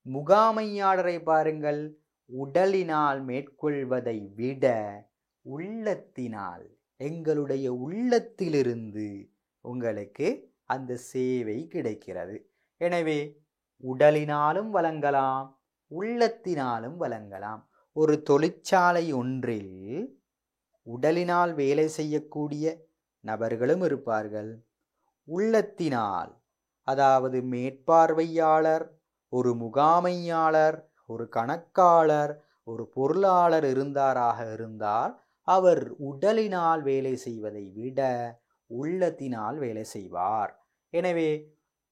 முகாமையாளரை பாருங்கள். உடலினால் மேற்கொள்வதை விட உள்ளத்தினால், எங்களுடைய உள்ளத்திலிருந்து உங்களுக்கு அந்த சேவை கிடைக்கிறது. எனவே உடலினாலும் வழங்கலாம், உள்ளத்தினாலும் வழங்கலாம். ஒரு தொழிற்சாலை ஒன்றில் உடலினால் வேலை செய்யக்கூடிய நபர்களும் இருப்பார்கள், உள்ளத்தினால், அதாவது மேற்பார்வையாளர், ஒரு முகாமையாளர், ஒரு கணக்காளர், ஒரு பொருளாளர் இருந்தால் அவர் உடலினால் வேலை செய்வதை விட உள்ளத்தினால் வேலை செய்வார். எனவே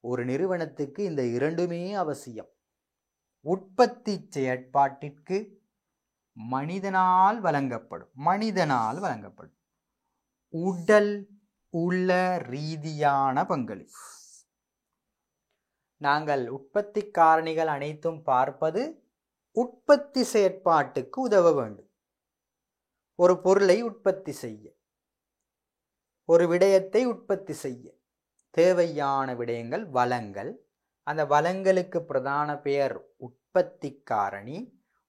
ஒரு நிறுவனத்துக்கு இந்த இரண்டுமே அவசியம். உற்பத்தி செயற்பாட்டிற்கு மனிதனால் வழங்கப்படும் உடல் உள்ள ரீதியான பங்களிப்பு. நாங்கள் உற்பத்தி காரணிகள் அனைத்தும் பார்ப்பது உற்பத்தி செயற்பாட்டுக்கு உதவ வேண்டும். ஒரு பொருளை உற்பத்தி செய்ய, ஒரு விடயத்தை உற்பத்தி செய்ய தேவையான விடயங்கள் வளங்கள். அந்த வளங்களுக்கு பிரதான பெயர் உற்பத்தி காரணி.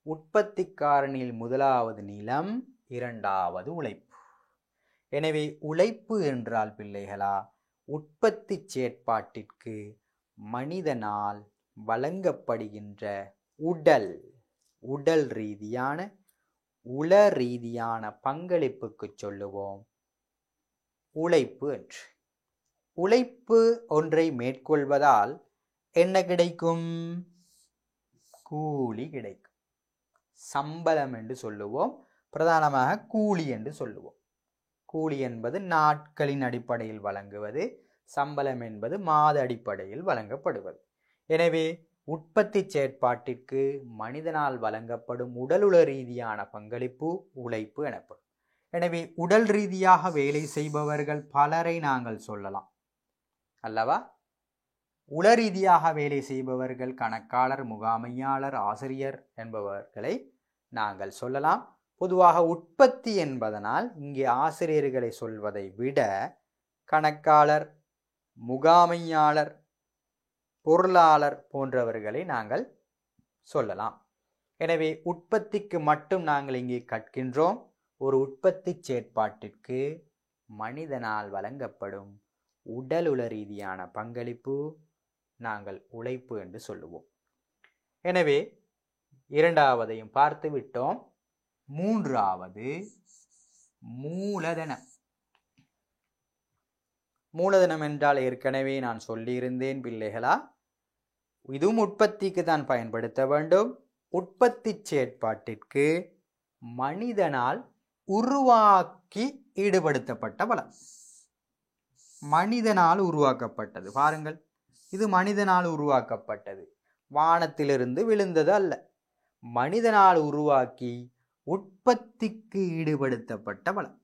உற்பத்தி காரணியில் முதலாவது நிலம், இரண்டாவது உழைப்பு. எனவே உழைப்பு என்றால் பிள்ளைகளா, உற்பத்தி செயற்பாட்டிற்கு மனிதனால் வழங்கப்படுகின்ற உடல் ரீதியான உள ரீதியான பங்களிப்புக்கு சொல்லுவோம் உழைப்பு என்று. உழைப்பு ஒன்றை மேற்கொள்வதால் என்ன கிடைக்கும்? கூலி கிடைக்கும். சம்பளம் என்று சொல்லுவோம், பிரதானமாக கூலி என்று சொல்லுவோம். கூலி என்பது நாட்களின் அடிப்படையில் வழங்குவது, சம்பளம் என்பது மாத அடிப்படையில் வழங்கப்படுவது. எனவே உற்பத்தி செயற்பாட்டிற்கு மனிதனால் வழங்கப்படும் உடலுள ரீதியான பங்களிப்பு உழைப்பு எனப்படும். எனவே உடல் ரீதியாக வேலை செய்பவர்கள் பலரை நாங்கள் சொல்லலாம் அல்லவா? உள ரீதியாக வேலை செய்பவர்கள் கணக்காளர், முகாமையாளர், ஆசிரியர் என்பவர்களை நாங்கள் சொல்லலாம். பொதுவாக உற்பத்தி என்பதனால் இங்கே ஆசிரியர்களை சொல்வதை விட கணக்காளர், முகாமையாளர், பொருளாளர் போன்றவர்களை நாங்கள் சொல்லலாம். எனவே உற்பத்திக்கு மட்டும் நாங்கள் இங்கே கற்கின்றோம். ஒரு உற்பத்தி செயற்பாட்டிற்கு மனிதனால் வழங்கப்படும் உடலுள ரீதியான பங்களிப்பு நாங்கள் உழைப்பு என்று சொல்லுவோம். எனவே இரண்டாவதையும் பார்த்து விட்டோம். மூன்றாவது மூலதனம். மூலதனம் என்றால் ஏற்கனவே நான் சொல்லியிருந்தேன் பிள்ளைகளா, இதுவும் உற்பத்திக்கு தான் பயன்படுத்த வேண்டும். உற்பத்தி செயற்பாட்டிற்கு மனிதனால் உருவாக்கி ஈடுபடுத்தப்பட்ட வளம். மனிதனால் உருவாக்கப்பட்டது. பாருங்கள், இது மனிதனால் உருவாக்கப்பட்டது, வானத்திலிருந்து விழுந்தது அல்ல. மனிதனால் உருவாக்கி உற்பத்திக்கு ஈடுபடுத்தப்பட்ட வளம்.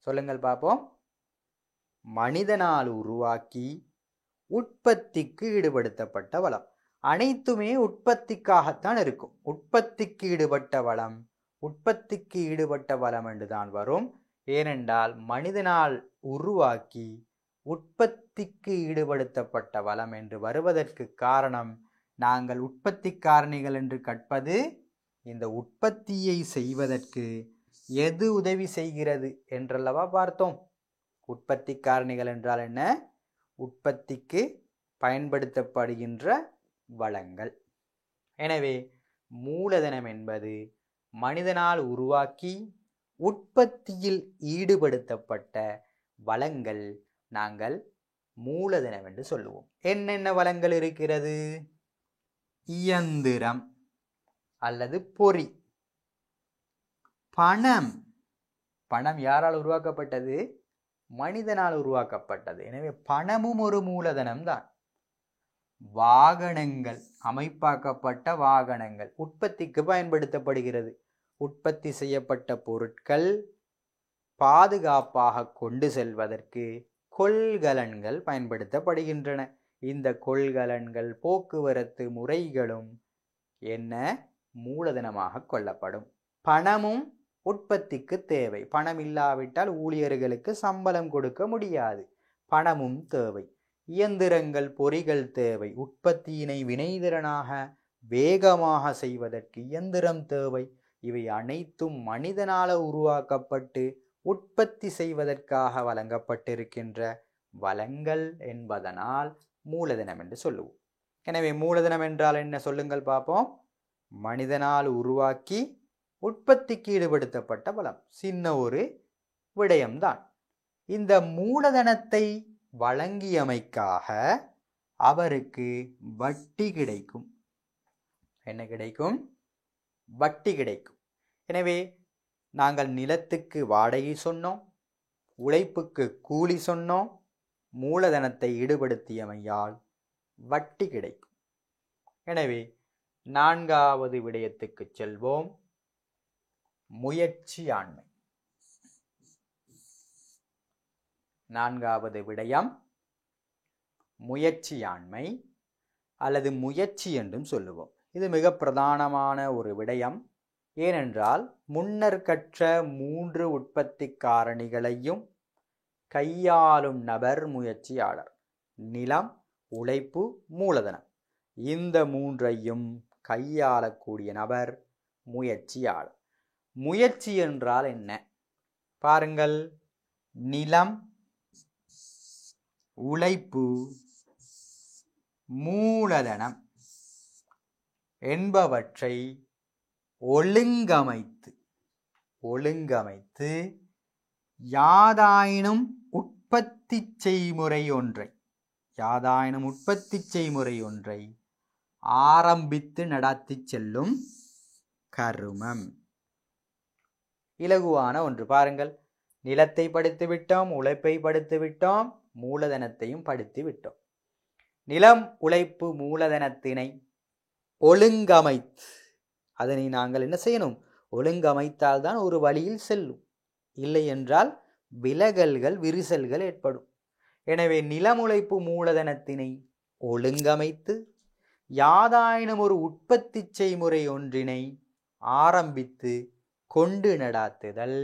சொல்லுங்கள் பார்ப்போம். மனிதனால் உருவாக்கி உற்பத்திக்கு ஈடுபடுத்தப்பட்ட வளம். அனைத்துமே உற்பத்திக்காகத்தான் இருக்கும். உற்பத்திக்கு ஈடுபட்ட வளம், உற்பத்திக்கு ஈடுபட்ட வளம் என்றுதான் வரும். ஏனென்றால் மனிதனால் உருவாக்கி உற்பத்திக்கு ஈடுபடுத்தப்பட்ட வளம் என்று வருவதற்கு காரணம், நாங்கள் உற்பத்தி காரணிகள் என்று கற்பது இந்த உற்பத்தியை செய்வதற்கு எது உதவி செய்கிறது என்றல்லவா பார்த்தோம். உற்பத்தி காரணிகள் என்றால் என்ன? உற்பத்திக்கு பயன்படுத்தப்படுகின்ற வளங்கள். எனவே மூலதனம் என்பது மனிதனால் உருவாக்கி உற்பத்தியில் ஈடுபடுத்தப்பட்ட வளங்கள் நாங்கள் மூலதனம் என்று சொல்லுவோம். என்னென்ன வளங்கள் இருக்கிறது? இயந்திரம் அல்லது பொறி, பணம். பணம் யாரால் உருவாக்கப்பட்டது? மனிதனால் உருவாக்கப்பட்டது. எனவே பணமும் ஒரு மூலதனம் தான். வாகனங்கள், அமைப்பாக்கப்பட்ட வாகனங்கள் உற்பத்திக்கு பயன்படுத்தப்படுகிறது. உற்பத்தி செய்யப்பட்ட பொருட்கள் பாதுகாப்பாக கொண்டு செல்வதற்கு கொள்கலன்கள் பயன்படுத்தப்படுகின்றன. இந்த கொள்கலன்கள், போக்குவரத்து முறைகளும் என்ன? மூலதனமாக கொள்ளப்படும். பணமும் உற்பத்திக்கு தேவை. பணம் இல்லாவிட்டால் ஊழியர்களுக்கு சம்பளம் கொடுக்க முடியாது. பணமும் தேவை. இயந்திரங்கள், பொறிகள் தேவை. உற்பத்தியினை வினைதிறனாக வேகமாக செய்வதற்கு இயந்திரம் தேவை. இவை அனைத்தும் மனிதனால உருவாக்கப்பட்டு உற்பத்தி செய்வதற்காக வழங்கப்பட்டிருக்கின்ற வளங்கள் என்பதனால் மூலதனம் என்று சொல்லுவோம். எனவே மூலதனம் என்றால் என்ன சொல்லுங்கள் பார்ப்போம். மனிதனால் உருவாக்கி உற்பத்திக்கு ஈடுபடுத்தப்பட்ட வளம். சின்ன ஒரு விடயம்தான். இந்த மூலதனத்தை வழங்கியமைக்காக அவருக்கு வட்டி கிடைக்கும். என்ன கிடைக்கும்? வட்டி கிடைக்கும். எனவே நாங்கள் நிலத்துக்கு வாடகை சொன்னோம், உழைப்புக்கு கூலி சொன்னோம், மூலதனத்தை ஈடுபடுத்தியமையால் வட்டி கிடைக்கும். எனவே 4வது விடயத்துக்கு செல்வோம். முயற்சியாண்மை. 4வது விடயம் முயற்சியாண்மை அல்லது முயற்சி என்றும் சொல்லுவோம். இது மிக பிரதானமான ஒரு விடயம். ஏனென்றால் முன்னர் கற்ற 3 உற்பத்தி காரணிகளையும் கையாளும் நபர் முயற்சியாளர். நிலம், உழைப்பு, மூலதனம். இந்த 3ஐயும் கையாளக்கூடிய நபர் முயற்சியாளர். முயற்சி என்றால் என்ன பாருங்கள். நிலம், உழைப்பு, மூலதனம் என்பவற்றை ஒழுங்கமைத்து யாதாயினும் உற்பத்தி செய்முறை ஒன்றை ஆரம்பித்து நடத்தி செல்லும் கருமம். இலகுவான ஒன்று பாருங்கள். நிலத்தை படித்து விட்டோம், உழைப்பை படித்து விட்டோம், மூலதனத்தையும் படித்து விட்டோம். நிலம், உழைப்பு, மூலதனத்தினை ஒழுங்கமைத்து அதனை நாங்கள் என்ன செய்யணும்? ஒழுங்கமைத்தால்தான் ஒரு வழியில் செல்லும். இல்லை என்றால் விலகல்கள், விரிசல்கள் ஏற்படும். எனவே நிலம், உழைப்பு, மூலதனத்தினை ஒழுங்கமைத்து யாதாயினும் ஒரு உற்பத்தி செய்முறை ஒன்றினை ஆரம்பித்து கொண்டு நடாத்துதல்,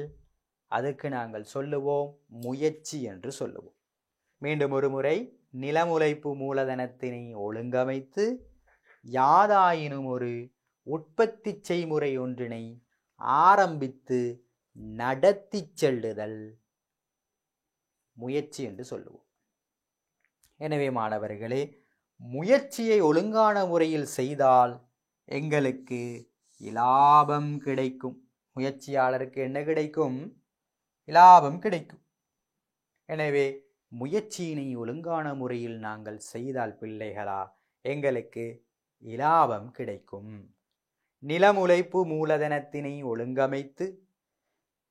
அதுக்கு நாங்கள் சொல்லுவோம் முயற்சி என்று சொல்லுவோம். மீண்டும் ஒரு முறை. நிலம், உழைப்பு, மூலதனத்தினை ஒழுங்கமைத்து யாதாயினும் ஒரு உற்பத்தி செய்முறை ஒன்றினை ஆரம்பித்து நடத்தி செல்லுதல் முயற்சி என்று சொல்லுவோம். எனவே மாணவர்களே, முயற்சியை ஒழுங்கான முறையில் செய்தால் எங்களுக்கு இலாபம் கிடைக்கும். முயற்சியாளருக்கு என்ன கிடைக்கும்? இலாபம் கிடைக்கும். எனவே முயற்சியினை ஒழுங்கான முறையில் நாங்கள் செய்தால் பிள்ளைகளா எங்களுக்கு இலாபம் கிடைக்கும். நிலம், உழைப்பு, மூலதனத்தினை ஒழுங்கமைத்து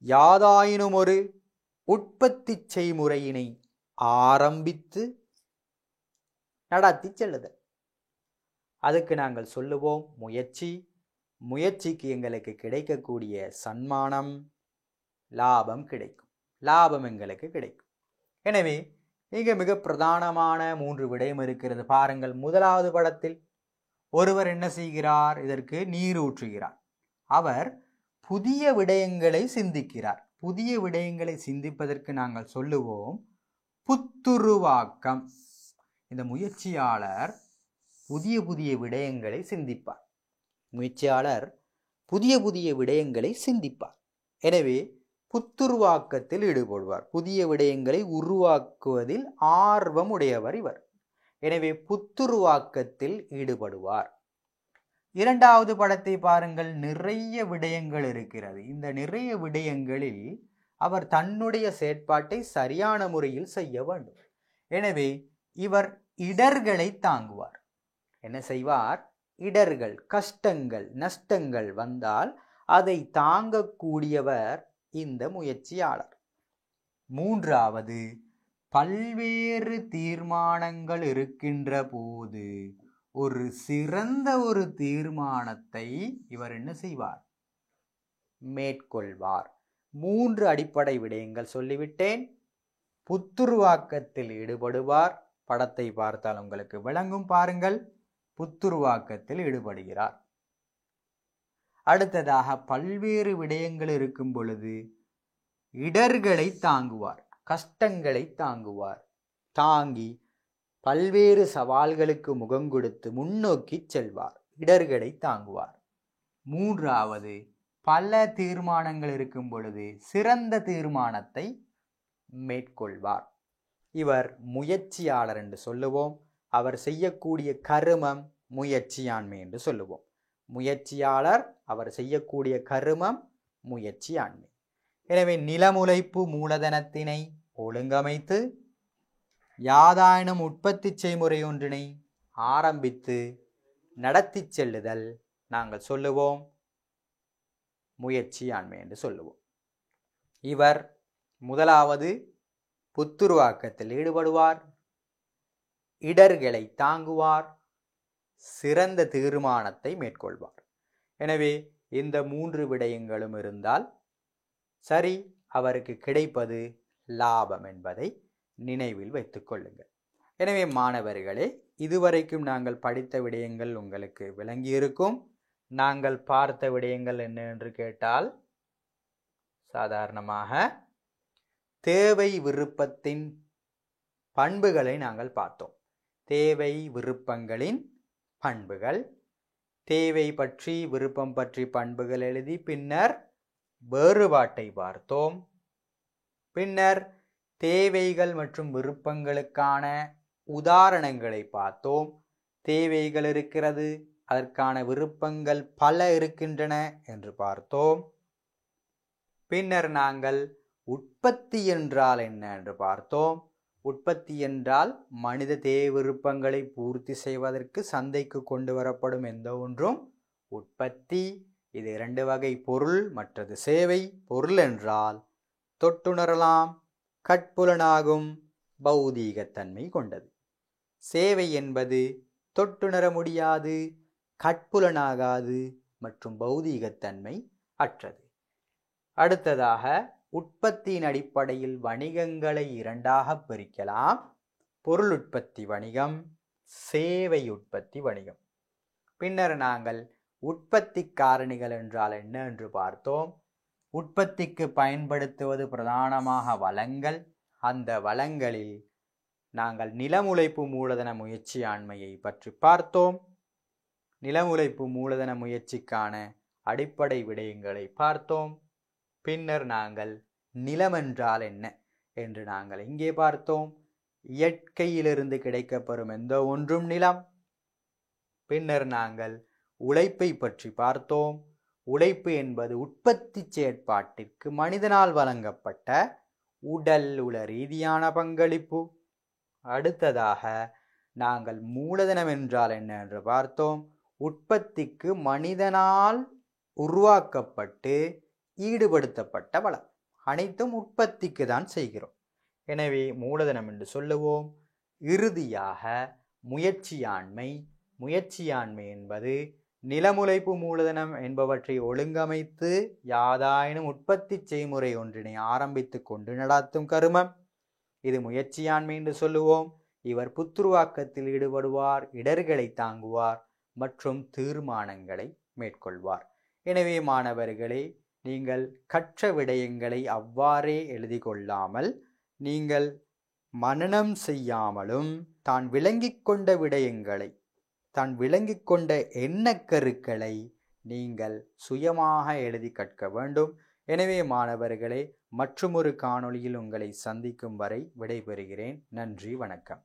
யாதாயினும் ஒரு உற்பத்தி செய்முறையினை ஆரம்பித்து நடத்தி செல்லுதல், அதுக்கு நாங்கள் சொல்லுவோம் முயற்சி. முயற்சிக்கு எங்களுக்கு கிடைக்கக்கூடிய சன்மானம் லாபம் கிடைக்கும். லாபம் எங்களுக்கு கிடைக்கும். எனவே இங்கே மிக பிரதானமான 3 விடயம் இருக்கிறது பாருங்கள். முதலாவது படத்தில் ஒருவர் என்ன செய்கிறார்? இதற்கு நீர் ஊற்றுகிறார். அவர் புதிய விடயங்களை சிந்திக்கிறார். புதிய விடயங்களை சிந்திப்பதற்கு நாங்கள் சொல்லுவோம் புத்துருவாக்கம். இந்த முயற்சியாளர் புதிய விடயங்களை சிந்திப்பார். எனவே புத்துருவாக்கத்தில் ஈடுபடுவார். புதிய விடயங்களை உருவாக்குவதில் ஆர்வம் உடையவர் இவர். எனவே புத்துருவாக்கத்தில் ஈடுபடுவார். 2வது படத்தை பாருங்கள். நிறைய விடயங்கள் இருக்கிறது. இந்த நிறைய விடயங்களில் அவர் தன்னுடைய செயற்பாட்டை சரியான முறையில் செய்ய வேண்டும். எனவே இவர் இடர்களை தாங்குவார். என்ன செய்வார்? இடர்கள், கஷ்டங்கள், நஷ்டங்கள் வந்தால் அதை தாங்கக்கூடியவர் இந்த முயற்சியாளர். 3வது, பல்வேறு தீர்மானங்கள் இருக்கின்ற போது ஒரு சிறந்த ஒரு தீர்மானத்தை இவர் என்ன செய்வார்? மேற்கொள்வார். 3 அடிப்படை விடயங்கள் சொல்லிவிட்டேன். புத்துருவாக்கத்தில் ஈடுபடுவார். படத்தை பார்த்தால் உங்களுக்கு விளங்கும் பாருங்கள். புத்துருவாக்கத்தில் ஈடுபடுகிறார். அடுத்ததாக பல்வேறு விடயங்கள் இருக்கும் பொழுது இடர்களை தாங்குவார், கஷ்டங்களை தாங்குவார். தாங்கி பல்வேறு சவால்களுக்கு முகம் கொடுத்து முன்னோக்கி செல்வார். இடர்களை தாங்குவார். 3வது, பல தீர்மானங்கள் இருக்கும் பொழுது சிறந்த தீர்மானத்தை மேற்கொள்வார். இவர் முயற்சியாளர் என்று சொல்லுவோம். அவர் செய்யக்கூடிய கருமம் முயற்சியாண்மை என்று சொல்லுவோம். முயற்சியாளர், அவர் செய்யக்கூடிய கருமம் முயற்சியாண்மை. எனவே நிலமுழைப்பு மூலதனத்தினை ஒழுங்கமைத்து யாதாயினும் உற்பத்தி செய்முறை ஒன்றினை ஆரம்பித்து நடத்தி செல்லுதல் நாங்கள் சொல்லுவோம் முயற்சியாண்மை என்று சொல்லுவோம். இவர் முதலாவது புத்துருவாக்கத்தில் ஈடுபடுவார், இடர்களை தாங்குவார், சிறந்த தீர்மானத்தை மேற்கொள்வார். எனவே இந்த 3 விடயங்களும் இருந்தால் சரி, அவருக்கு கிடைப்பது லாபம் என்பதை நினைவில் வைத்துக் கொள்ளுங்கள். எனவே மாணவர்களே, இதுவரைக்கும் நாங்கள் படித்த விடயங்கள் உங்களுக்கு விளங்கியிருக்கும். நாங்கள் பார்த்த விடயங்கள் என்ன என்று கேட்டால், சாதாரணமாக தேவை விருப்பத்தின் பண்புகளை நாங்கள் பார்த்தோம். தேவை விருப்பங்களின் பண்புகள், தேவை பற்றி விருப்பம் பற்றி பண்புகள் எழுதி பின்னர் வேறுபாட்டை பார்த்தோம். பின்னர் தேவைகள் மற்றும் விருப்பங்களுக்கான உதாரணங்களை பார்த்தோம். தேவைகள் இருக்கிறது, அதற்கான விருப்பங்கள் பல இருக்கின்றன என்று பார்த்தோம். பின்னர் நாங்கள் உற்பத்தி என்றால் என்ன என்று பார்த்தோம். உற்பத்தி என்றால் மனித தேவை விருப்பங்களை பூர்த்தி செய்வதற்கு சந்தைக்கு கொண்டு வரப்படும் எந்த ஒன்றும் உற்பத்தி. இது 2 வகை பொருள், மற்றது சேவை. பொருள் என்றால் தொட்டுணரலாம், கட்புலனாகும், பௌதீகத்தன்மை கொண்டது. சேவை என்பது தொட்டுணர முடியாது, கட்புலனாகாது மற்றும் பௌதீகத்தன்மை அற்றது. அடுத்ததாக உற்பத்தியின் அடிப்படையில் வணிகங்களை 2ஆக பிரிக்கலாம். பொருள் உற்பத்தி வணிகம், சேவை உற்பத்தி வணிகம். பின்னர் நாங்கள் உற்பத்தி காரணிகள் என்றால் என்ன என்று பார்த்தோம். உற்பத்திக்கு பயன்படுத்துவது பிரதானமாக வளங்கள். அந்த வளங்களில் நாங்கள் நிலமுழைப்பு மூலதன முயற்சியாண்மையை பற்றி பார்த்தோம். நிலமுழைப்பு மூலதன முயற்சிக்கான அடிப்படை விடயங்களை பார்த்தோம். பின்னர் நாங்கள் நிலம் என்றால் என்ன என்று நாங்கள் இங்கே பார்த்தோம். இயற்கையிலிருந்து கிடைக்கப்பெறும் எந்த ஒன்றும் நிலம். பின்னர் நாங்கள் உழைப்பை பற்றி பார்த்தோம். உழைப்பு என்பது உற்பத்தி செயற்பாட்டிற்கு மனிதனால் வழங்கப்பட்ட உடல் உள ரீதியான பங்களிப்பு. அடுத்ததாக நாங்கள் மூலதனம் என்றால் என்ன என்று பார்த்தோம். உற்பத்திக்கு மனிதனால் உருவாக்கப்பட்டு ஈடுபடுத்தப்பட்ட வளம். அனைத்தும் உற்பத்திக்கு தான் செய்கிறோம். எனவே மூலதனம் என்று சொல்லுவோம். இறுதியாக முயற்சியாண்மை. முயற்சியாண்மை என்பது நிலமுழைப்பு மூலதனம் என்பவற்றை ஒழுங்கமைத்து யாதாயினும் உற்பத்தி செய்முறை ஒன்றினை ஆரம்பித்து கொண்டு நடாத்தும் கருமம். இது முயற்சியாண்மை என்று சொல்லுவோம். இவர் புத்துருவாக்கத்தில் ஈடுபடுவார், இடர்களை தாங்குவார் மற்றும் தீர்மானங்களை மேற்கொள்வார். எனவே மாணவர்களே, நீங்கள் கற்ற விடயங்களை அவ்வாறே எழுதி கொள்ளாமல், நீங்கள் மனனம் செய்யாமலும் தான் விளங்கிக் கொண்ட விடயங்களை, தான் விளங்கிக் கொண்ட எண்ணக்கருக்களை நீங்கள் சுயமாக எழுதி கற்க வேண்டும். எனவே மாணவர்களே, மற்றுமொரு காணொளியில் உங்களை சந்திக்கும் வரை விடைபெறுகிறேன். நன்றி, வணக்கம்.